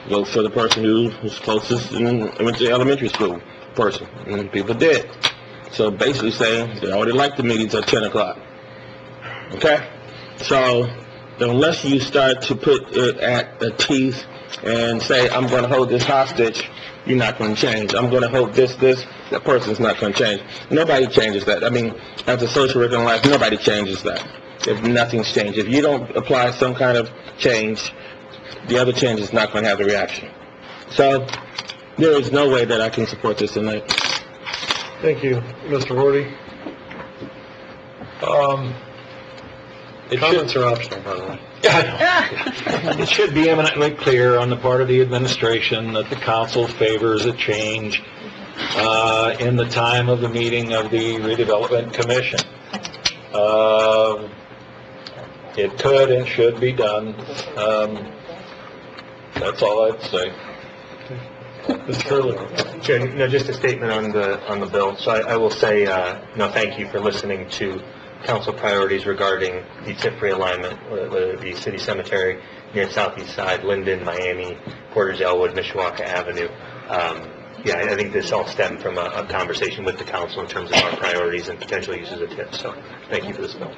vote for the person who's closest and went to elementary school person, and people did. So basically saying they already like the meetings at 10 o'clock. Okay? So unless you start to put it at the teeth and say, I'm going to hold this hostage, you're not going to change. I'm going to hold this, that person's not going to change. Nobody changes that. I mean, as a social worker in life, nobody changes that. If nothing's changed. If you don't apply some kind of change, the other change is not going to have the reaction. So there is no way that I can support this tonight. Thank you. Mr. Horty? Comments are optional, by the way. It should be eminently clear on the part of the administration that the council favors a change in the time of the meeting of the redevelopment commission. It could and should be done. That's all I'd say. Mr. Curley? Chair, just a statement on the bill. So I will say, thank you for listening to council priorities regarding the TIF realignment, whether it be City Cemetery near Southeast Side, Linden, Miami, Portage, Elwood, Mishawaka Avenue. I think this all stemmed from a conversation with the council in terms of our priorities and potential uses of TIF. So thank you for this bill.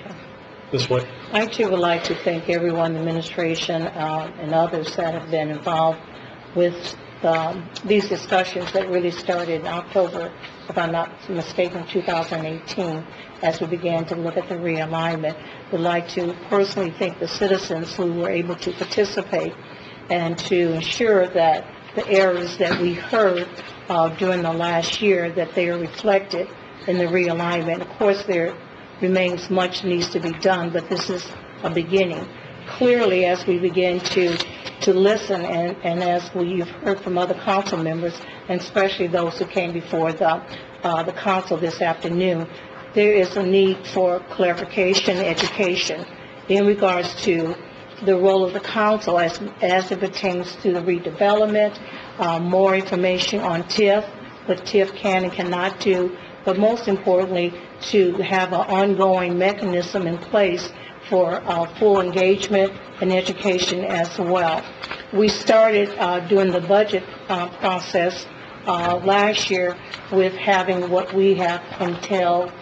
This way. I too would like to thank everyone, the administration, and others that have been involved with these discussions that really started in October, if I'm not mistaken, 2018, as we began to look at the realignment. Would like to personally thank the citizens who were able to participate and to ensure that the errors that we heard during the last year, that they are reflected in the realignment. Of course, there remains much needs to be done, but this is a beginning. Clearly, as we begin to listen, and as you've heard from other council members, and especially those who came before the council this afternoon, there is a need for clarification, education in regards to the role of the council as it pertains to the redevelopment, more information on TIF, what TIF can and cannot do, but most importantly, to have an ongoing mechanism in place for full engagement and education as well. We started doing the budget process last year with having what we have entailed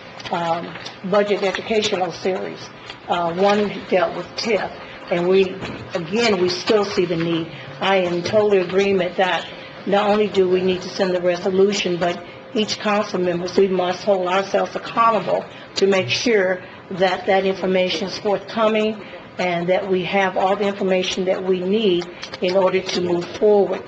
budget educational series. One dealt with TIF, and we still see the need. I am in total agreement that not only do we need to send the resolution, but each council member, we must hold ourselves accountable to make sure that that information is forthcoming and that we have all the information that we need in order to move forward.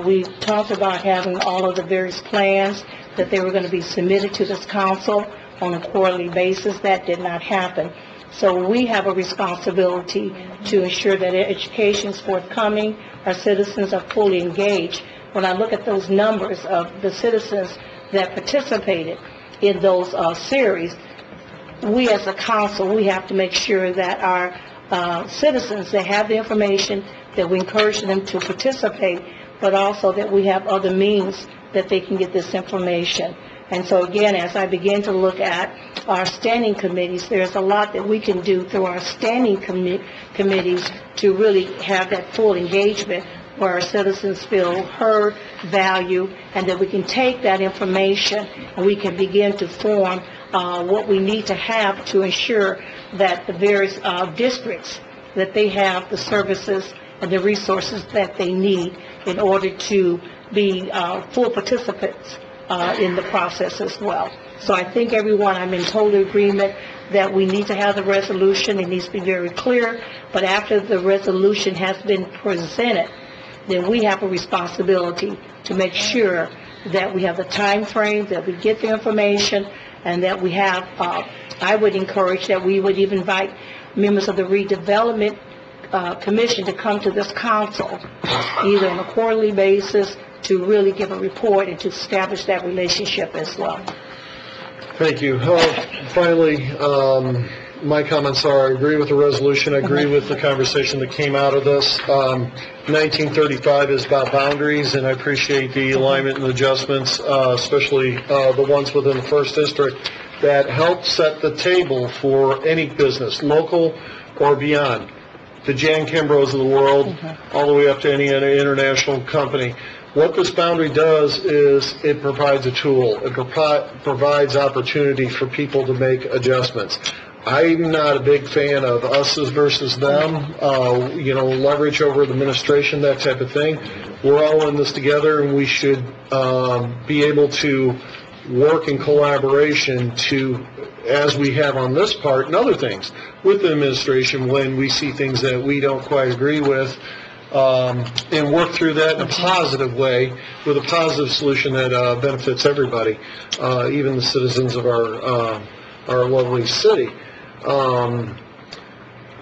We talked about having all of the various plans that they were going to be submitted to this council on a quarterly basis. That did not happen. So we have a responsibility to ensure that education is forthcoming, our citizens are fully engaged. When I look at those numbers of the citizens that participated in those series, we as a council, we have to make sure that our citizens, they have the information, that we encourage them to participate, but also that we have other means that they can get this information. And so again, as I begin to look at our standing committees, there's a lot that we can do through our standing committees to really have that full engagement where our citizens feel heard, valued, and that we can take that information and we can begin to form what we need to have to ensure that the various districts, that they have the services and the resources that they need in order to be full participants in the process as well. So I think everyone, I'm in total agreement that we need to have the resolution. It needs to be very clear. But after the resolution has been presented, then we have a responsibility to make sure that we have the time frame, that we get the information, and that we have, I would encourage that we would even invite members of the redevelopment commission to come to this council, either on a quarterly basis, to really give a report and to establish that relationship as well. Thank you. Finally, my comments are, I agree with the resolution, I agree with the conversation that came out of this. 1935 is about boundaries, and I appreciate the alignment and adjustments, especially the ones within the first district, that help set the table for any business, local or beyond. The Jan Kimbroughs of the world, all the way up to any international company. What this boundary does is it provides a tool. It provides opportunity for people to make adjustments. I'm not a big fan of us versus them, leverage over the administration, that type of thing. We're all in this together, and we should be able to work in collaboration to, as we have on this part and other things, with the administration when we see things that we don't quite agree with, and work through that in a positive way with a positive solution that benefits everybody, even the citizens of our lovely city.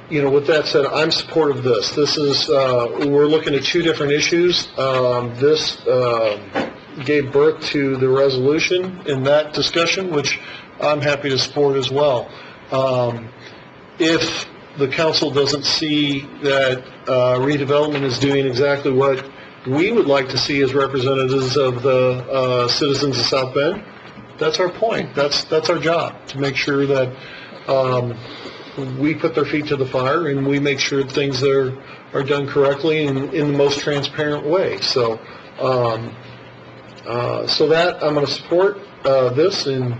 With that said, I'm supportive of this. This is, we're looking at two different issues. This gave birth to the resolution in that discussion, which I'm happy to support as well. If the council doesn't see that redevelopment is doing exactly what we would like to see as representatives of the citizens of South Bend, that's our point. That's our job, to make sure that we put their feet to the fire and we make sure things are done correctly and in the most transparent way. So, that I'm going to support this and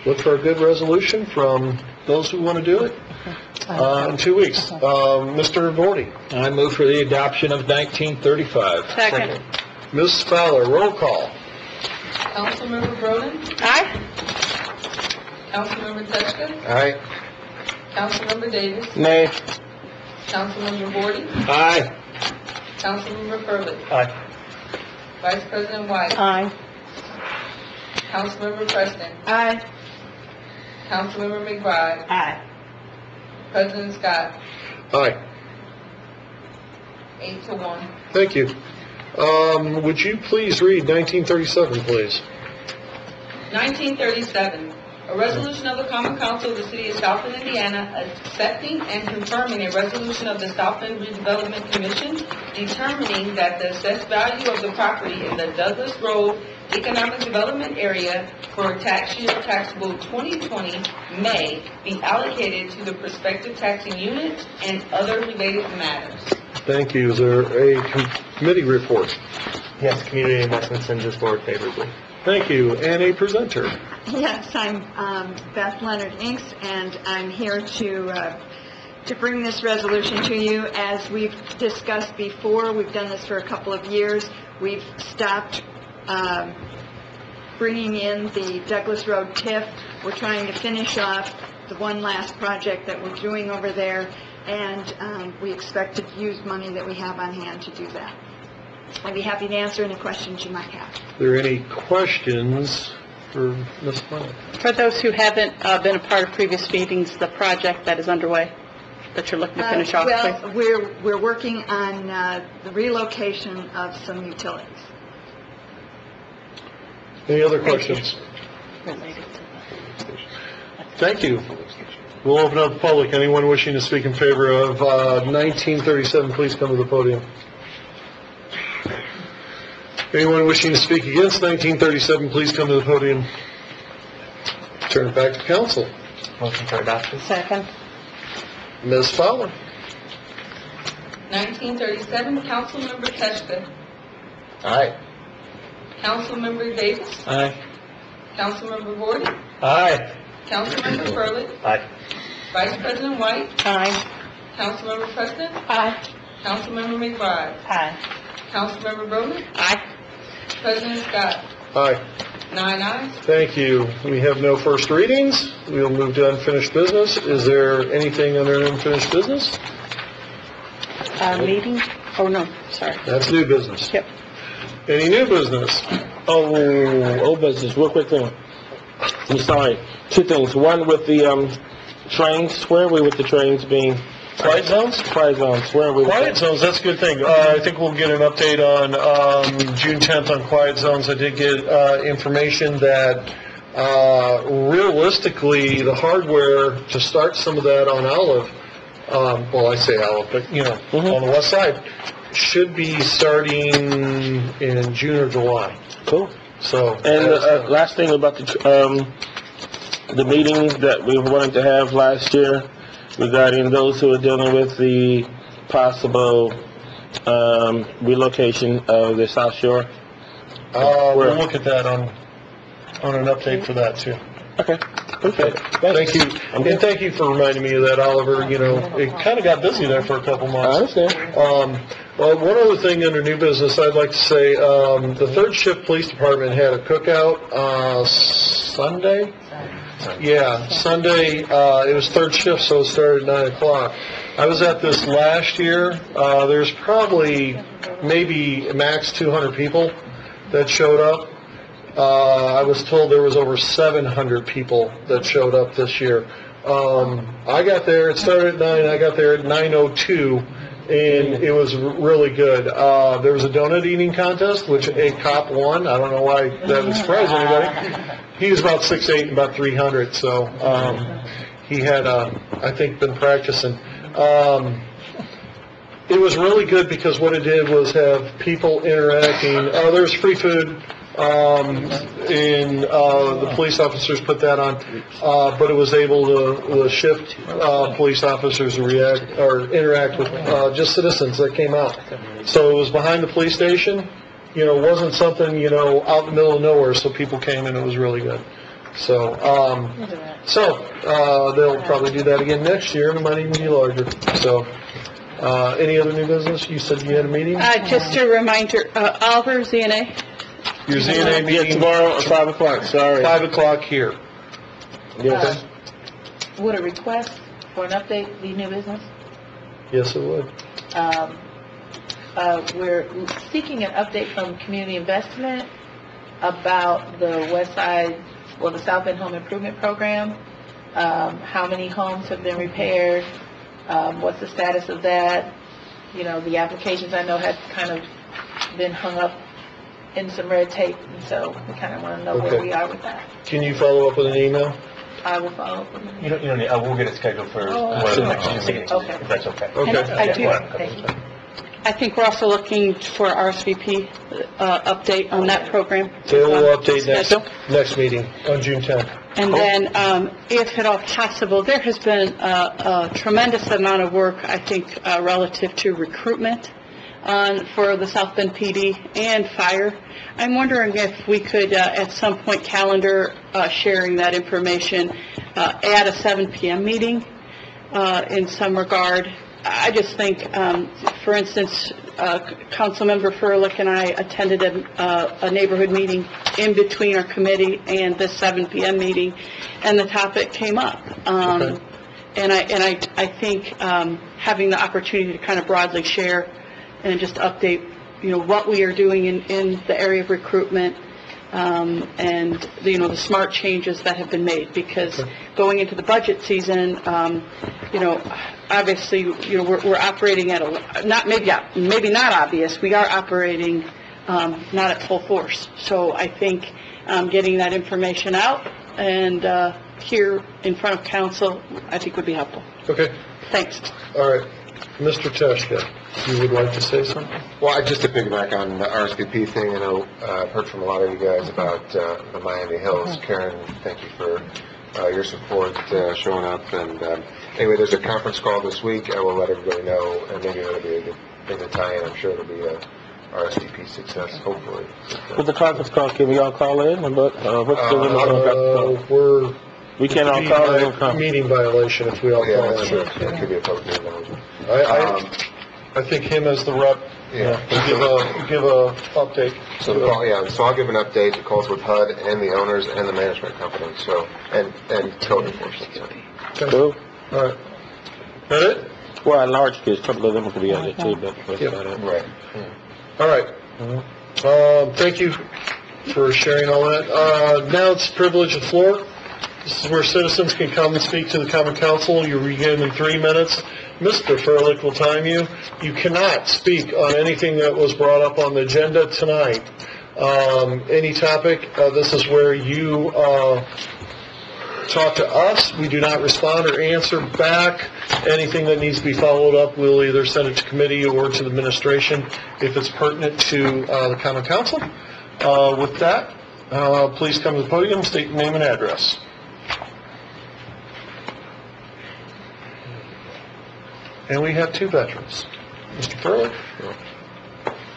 look for a good resolution from those who want to do it in 2 weeks. Mr. Vorty. I move for the adoption of 1935. Second. Ms. Fowler, roll call. Councilmember Broden? Aye. Councilmember Teschka? Aye. Councilmember Davis? Nay. Councilmember Vorty? Aye. Councilmember Furley? Aye. Vice President White? Aye. Councilmember Preston. Aye. Councilmember McBride. Aye. President Scott. Aye. 8-1. Thank you. Would you please read 1937, please? 1937, a resolution of the Common Council of the City of South Bend, Indiana, accepting and confirming a resolution of the South Bend Redevelopment Commission determining that the assessed value of the property in the Douglas Road Economic Development Area for tax year taxable 2020 may be allocated to the prospective taxing unit and other related matters. Thank you. Is there a committee report? Yes, Community Investment sends this forward favorably. Thank you. And a presenter? Yes, I'm Beth Leonard Inks, and I'm here to bring this resolution to you. As we've discussed before, we've done this for a couple of years. We've stopped bringing in the Douglas Road TIF. We're trying to finish off the one last project that we're doing over there, and we expect to use money that we have on hand to do that. I'd be happy to answer any questions you might have. Are there any questions for Ms. Flynn? For those who haven't been a part of previous meetings, the project that is underway, that you're looking to finish off, Well, please? we're working on the relocation of some utilities. Any other questions? Thank you. We'll open up the public. Anyone wishing to speak in favor of 1937, please come to the podium. Anyone wishing to speak against 1937, please come to the podium. Turn it back to council. Motion for adoption. Second. Ms. Fowler. 1937, Councilmember Teschka. Aye. Councilmember Davis. Aye. Councilmember Gordon. Aye. Councilmember Furley. Aye. Vice President White. Aye. Councilmember Preston. Aye. Councilmember McBride. Aye. Councilmember Broden. Aye. President Scott. Aye. 9 ayes. Thank you. We have no first readings. We'll move to unfinished business. Is there anything under unfinished business? Meeting? Oh, no, sorry. That's new business. Yep. Any new business? Old business, real quick thing. I'm sorry. Two things. One with the trains. Where are we with the trains being? Quiet zones? Quiet zones. Where are we with Quiet zones, that's a good thing. I think we'll get an update on June 10th on quiet zones. I did get information that realistically the hardware to start some of that on Olive, well, I say Olive, but on the west side, should be starting in June or July. Cool. So, and last thing about the meeting that we wanted to have last year regarding those who are dealing with the possible relocation of the South Shore. We'll look at that on an update for that too. Okay. Okay. Thank you. And thank you for reminding me of that, Oliver. It kind of got busy there for a couple months. I understand. Well, one other thing under new business, I'd like to say, the Third Shift Police Department had a cookout Sunday. Yeah, Sunday. It was third shift, so it started at 9 o'clock. I was at this last year. There's probably maybe max 200 people that showed up. I was told there was over 700 people that showed up this year. I got there, it started at 9, I got there at 9:02, and it was really good. There was a donut eating contest, which a cop won. I don't know why that would surprise anybody. He was about 6'8", and about 300, so he had, I think, been practicing. It was really good because what it did was have people interacting. There's free food. And the police officers put that on, but it was able to shift police officers to react or interact with just citizens that came out. So it was behind the police station. It wasn't something out in the middle of nowhere. So people came and it was really good. So they'll probably do that again next year, and it might even be larger. So. Any other new business? You said you had a meeting? Just a reminder, Oliver, ZNA. Your ZNA meeting tomorrow at 5 o'clock, sorry. 5 o'clock here. Yes. Would a request for an update be new business? Yes, it would. We're seeking an update from Community Investment about the the South Bend Home Improvement Program. How many homes have been repaired? What's the status of that? The applications I know have kind of been hung up in some red tape, and so we kind of want to know where we are with that. Can you follow up with an email? I will follow up with an email. You don't need, we'll get it scheduled for one of the next meetings, if that's okay. I think we're also looking for RSVP update on that program. They will update next meeting on June 10th. And then, if at all possible, there has been a tremendous amount of work, I think, relative to recruitment for the South Bend PD and fire. I'm wondering if we could, at some point, calendar sharing that information at a 7 p.m. meeting in some regard. I just think, for instance, Councilmember Furlick and I attended a neighborhood meeting in between our committee and this 7 p.m. meeting, and the topic came up. And I think having the opportunity to kind of broadly share and just update, what we are doing in the area of recruitment, and the smart changes that have been made, because going into the budget season, obviously, we're operating at maybe not obvious. We are operating not at full force. So I think getting that information out and here in front of council, I think would be helpful. Okay. Thanks. All right. Mr. Teshka, you would like to say something? Well, just to piggyback on the RSVP thing, I know I've heard from a lot of you guys about the Miami Hills. Karen, thank you for your support showing up. And anyway, there's a conference call this week. I will let everybody know, and maybe it'll be a good thing to tie in. I'm sure it'll be a RSVP success, hopefully. With the conference call, can we all call in? What's the we can't all call in. Meeting violation if we all call in. Sure. It could be a public meeting. I think him as the rep. Give a update. So I'll give an update. The calls with HUD and the owners and the management company. So and code enforcement. Cool. All right. That it? Well, at large case, a couple of them could be on it too, but that's about it. Right. All right. Thank you for sharing all that. Now it's privilege of floor. This is where citizens can come and speak to the common council. You're given 3 minutes. Mr. Furlick will time you. You cannot speak on anything that was brought up on the agenda tonight. Any topic, this is where you talk to us. We do not respond or answer back. Anything that needs to be followed up, we'll either send it to committee or to the administration if it's pertinent to the common council. With that, please come to the podium, state your name and address. And we have 2 veterans. Mr. Furlick?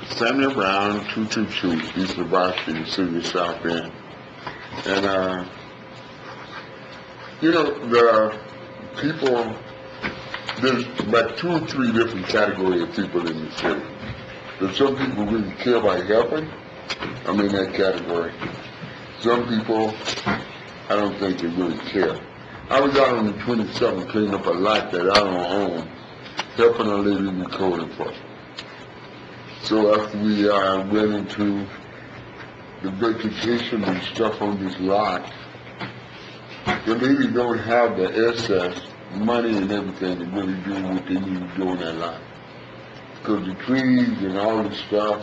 Samuel Brown, 222, East Lavash Street, City of South Bend. And, the people, there's about 2 or 3 different categories of people in the city. There's some people really care about helping. I'm in that category. Some people, I don't think they really care. I was out on the 27th cleaning up a lot that I don't own, helping a lady in the code enforcement. So after we went into the vegetation and stuff on this lot, the lady don't have the excess money and everything to really do what they need to do on that lot. Because the trees and all this stuff,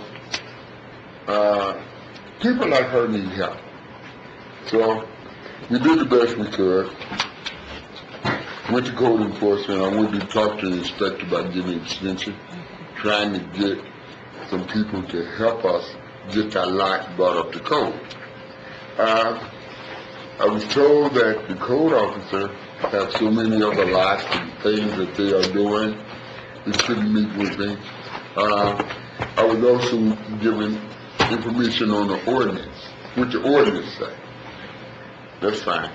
people like her need help. So we did the best we could. Went to code enforcement. I went to talk to the inspector about getting an extension, trying to get some people to help us get that lot brought up to code. I was told that the code officer have so many other lots and things that they are doing, they couldn't meet with me. I was also given information on the ordinance, what the ordinance say. That's fine.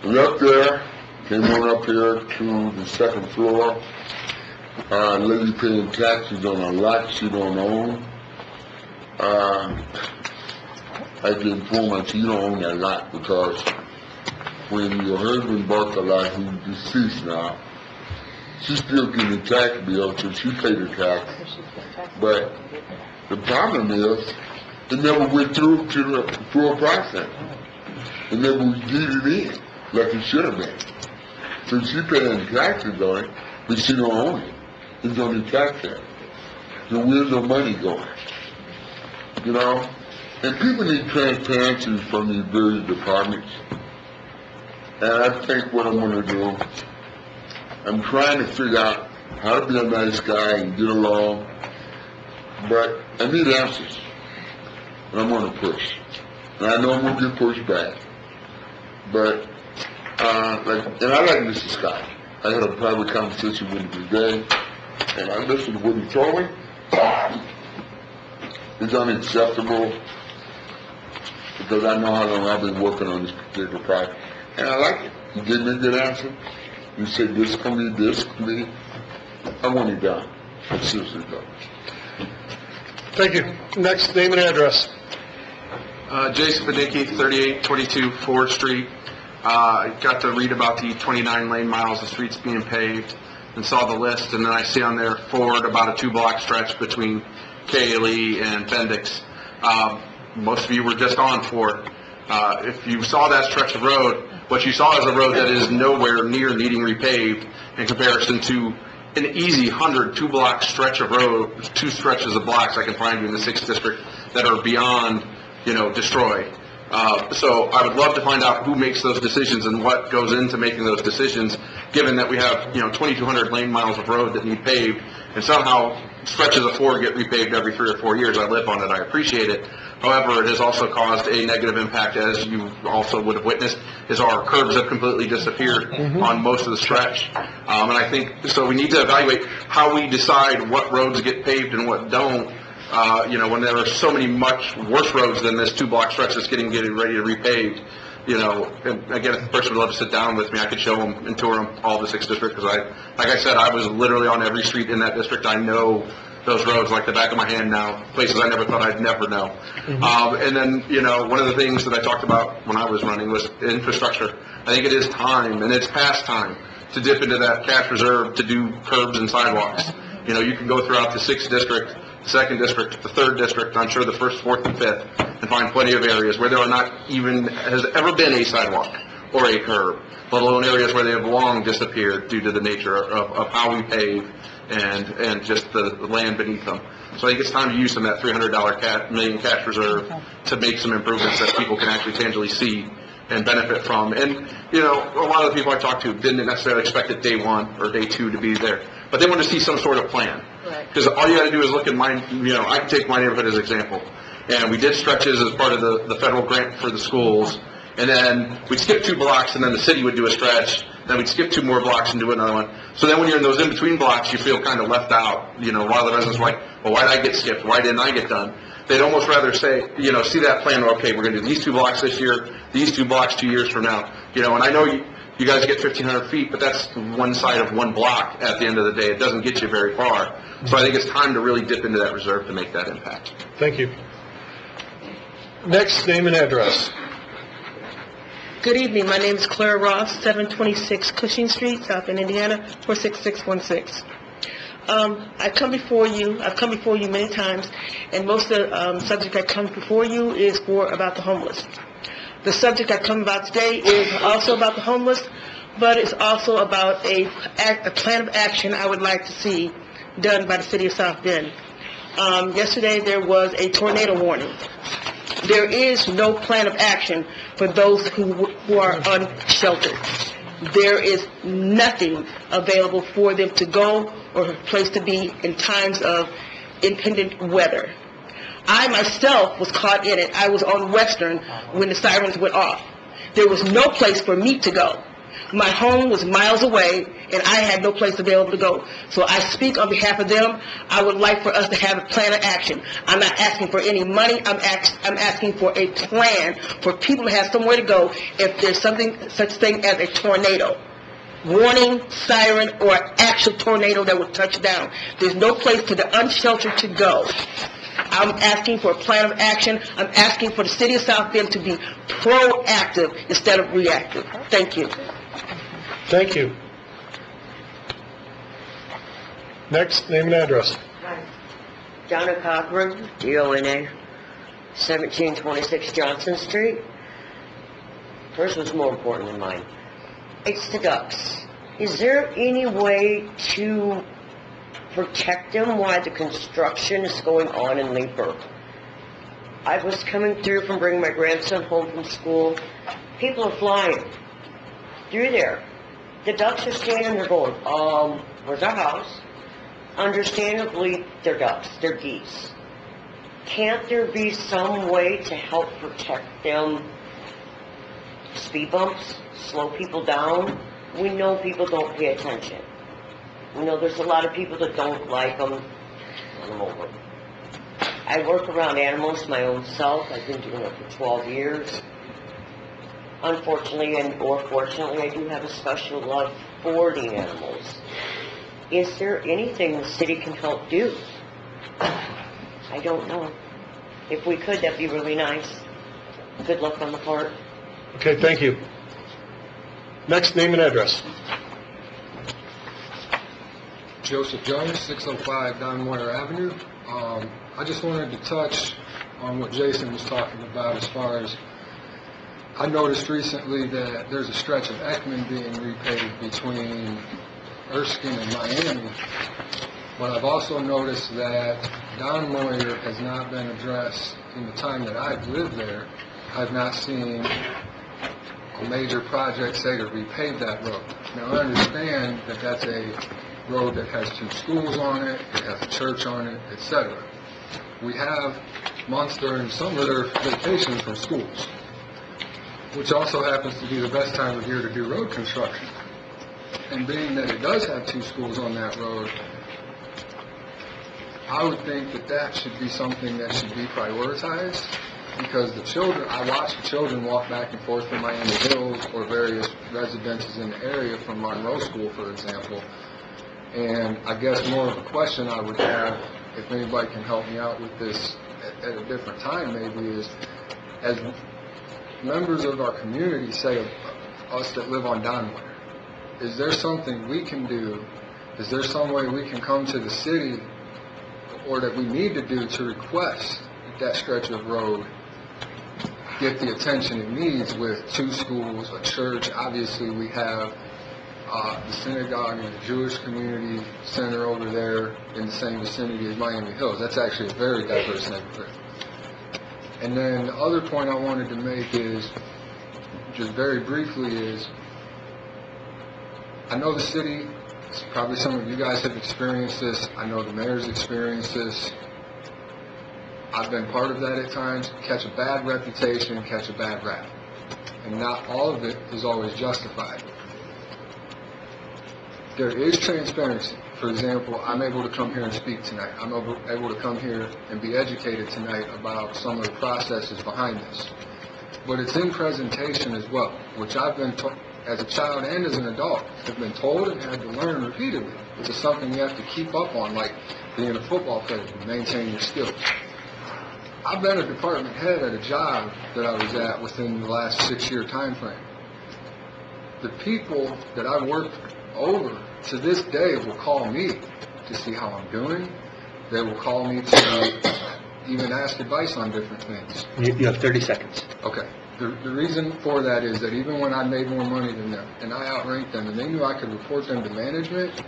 Left there, came on up here to the 2nd floor. Lady paying taxes on a lot she don't own. I can inform her, you don't own that lot because when your husband bought the lot, who's deceased now, she's still getting the tax bill, so she paid the tax. But the problem is, It never went through a process. It never was deeded in like it should have been. So she paying taxes on it, but she don't own it. It's on the tax sale. So where's the money going? You know? And people need transparency from these various departments. And I think what I'm going to do, I'm trying to figure out how to be a nice guy and get along, but I need answers. And I'm going to push. And I know I'm going to get pushed back. But, and I like Mr. Scott. I had a private conversation with him today, and I listened to what he told me. It's unacceptable, because I know how long I've been working on this particular project. And I like it. He gave me a good answer. He said, this can be, this can be. I want it done. I seriously do. Thank you. Next, name and address. Jason Badicki, 3822 Ford Street. I got to read about the 29 lane miles of streets being paved and saw the list, and then I see on there Ford about a 2-block stretch between Cayley and Bendix. Most of you were just on Ford. If you saw that stretch of road, what you saw is a road that is nowhere near needing repaved in comparison to an easy 2-block stretch of road, 2 stretches of blocks I can find you in the 6th district that are beyond, destroyed. So I would love to find out who makes those decisions and what goes into making those decisions, given that we have, 2,200 lane miles of road that need paved, and somehow stretches of Ford get repaved every 3 or 4 years. I live on it. I appreciate it. However, it has also caused a negative impact, as you also would have witnessed, is our curbs have completely disappeared on most of the stretch. And I think, so we need to evaluate how we decide what roads get paved and what don't, when there are so many much worse roads than this 2-block stretch that's getting ready to repaved. And again, if the person would love to sit down with me, I could show them and tour them all the 6th district, because like I said, I was literally on every street in that district. I know those roads like the back of my hand now, places I never thought I'd never know. And then, one of the things that I talked about when I was running was infrastructure. I think it is time, and it's past time, to dip into that cash reserve to do curbs and sidewalks. You can go throughout the 6th district, the 2nd district, the 3rd district, I'm sure the 1st, 4th, and 5th, and find plenty of areas where there are not even, has ever been a sidewalk or a curb, let alone areas where they have long disappeared due to the nature of how we pave and just the land beneath them. So I think it's time to use some of that $300 million cash reserve to make some improvements that people can actually tangibly see and benefit from. And, a lot of the people I talked to didn't necessarily expect it day 1 or day 2 to be there, but they want to see some sort of plan. Because all you got to do is look at my, I can take my neighborhood as an example. And we did stretches as part of the federal grant for the schools. And then we'd skip 2 blocks, and then the city would do a stretch. Then we'd skip 2 more blocks and do another one. So then when you're in those in-between blocks, you feel kind of left out. A lot of the residents are like, well, why did I get skipped? Why didn't I get done? They'd almost rather say, see that plan, okay, we're going to do these 2 blocks this year, these 2 blocks 2 years from now. And I know you guys get 1,500 feet, but that's one side of 1 block at the end of the day. It doesn't get you very far. So I think it's time to really dip into that reserve to make that impact. Thank you. Next, name and address. Good evening. My name is Clara Ross, 726 Cushing Street, South Bend, Indiana, 46616. I've come before you many times, and most of the subject I come before you is about the homeless. The subject I come about today is also about the homeless, but it's also about a plan of action I would like to see done by the city of South Bend. Yesterday there was a tornado warning. There is no plan of action for those who are unsheltered. There is nothing available for them to go or a place to be in times of impending weather. I myself was caught in it. I was on Western when the sirens went off. There was no place for me to go. My home was miles away, and I had no place available to go. So I speak on behalf of them. I would like for us to have a plan of action. I'm not asking for any money. I'm asking for a plan for people to have somewhere to go if there's such thing as a tornado. Warning, siren, or actual tornado that would touch down. There's no place for the unsheltered to go. I'm asking for a plan of action. I'm asking for the city of South Bend to be proactive instead of reactive. Thank you. Thank you. Next, name and address. Donna Cochran, D-O-N-A. 1726 Johnson Street. Hers was more important than mine. It's the ducks. Is there any way to protect them while the construction is going on in Leesburg? I was coming through from bringing my grandson home from school. People are flying through there. The ducks are standing there going, where's our house? Understandably, they're ducks, they're geese. Can't there be some way to help protect them? Speed bumps, slow people down. We know people don't pay attention. We know there's a lot of people that don't like them. Run them over. I work around animals my own self. I've been doing it for 12 years. Unfortunately, or fortunately, I do have a special love for the animals. Is there anything the city can help do? I don't know. If we could, that'd be really nice. Good luck on the part. Okay, thank you. Next, name and address. Joseph Jones, 605 Don Moyer Avenue. I just wanted to touch on what Jason was talking about as far as I noticed recently that there's a stretch of Ekman being repaved between Erskine and Miami, but I've also noticed that Don Moyer has not been addressed in the time that I've lived there. I've not seen a major project say to repave that road. Now I understand that that's a road that has 2 schools on it, it has a church on it, etc. We have months during summer that are vacations from schools, which also happens to be the best time of year to do road construction. And being that it does have 2 schools on that road, I would think that that should be something that should be prioritized, because the children, I watch the children walk back and forth from Miami Hills or various residences in the area from Monroe School, for example. And I guess more of a question I would have, if anybody can help me out with this at a different time maybe, is as members of our community, say of us that live on Don Moyer, is there something we can do? Is there some way we can come to the city, or that we need to do, to request that stretch of road get the attention it needs with 2 schools, a church? Obviously we have the synagogue and the Jewish community center over there in the same vicinity as Miami Hills. That's actually a very diverse neighborhood. And then the other point I wanted to make is, just very briefly, is I know the city, probably some of you guys have experienced this, I know the mayor's experienced this, I've been part of that at times, catch a bad reputation, catch a bad rap. And not all of it is always justified. There is transparency. For example, I'm able to come here and speak tonight. I'm able to come here and be educated tonight about some of the processes behind this. But it's in presentation as well, which I've been told, as a child and as an adult, have been told and had to learn repeatedly. It's something you have to keep up on, like being a football player, maintain your skills. I've been a department head at a job that I was at within the last 6-year time frame. The people that I worked over to this day will call me to see how I'm doing. They will call me to even ask advice on different things. You have 30 seconds. Okay. The reason for that is that even when I made more money than them, and I outranked them, and they knew I could report them to management,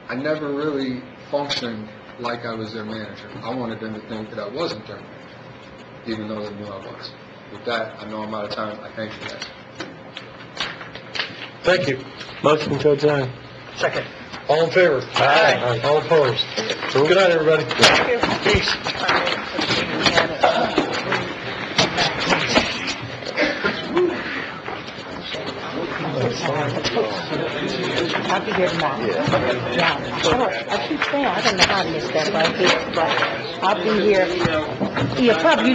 I never really functioned like I was their manager. I wanted them to think that I wasn't their manager, even though they knew I was. With that, I know I'm out of time. I thank you guys. Thank you. Motion to adjourn. Second. All in favor? Aye. All opposed? Good night, everybody. Peace. I'll be here tomorrow. Yeah. I keep saying, I don't know how to miss that right here, but I'll be here. Yeah, probably.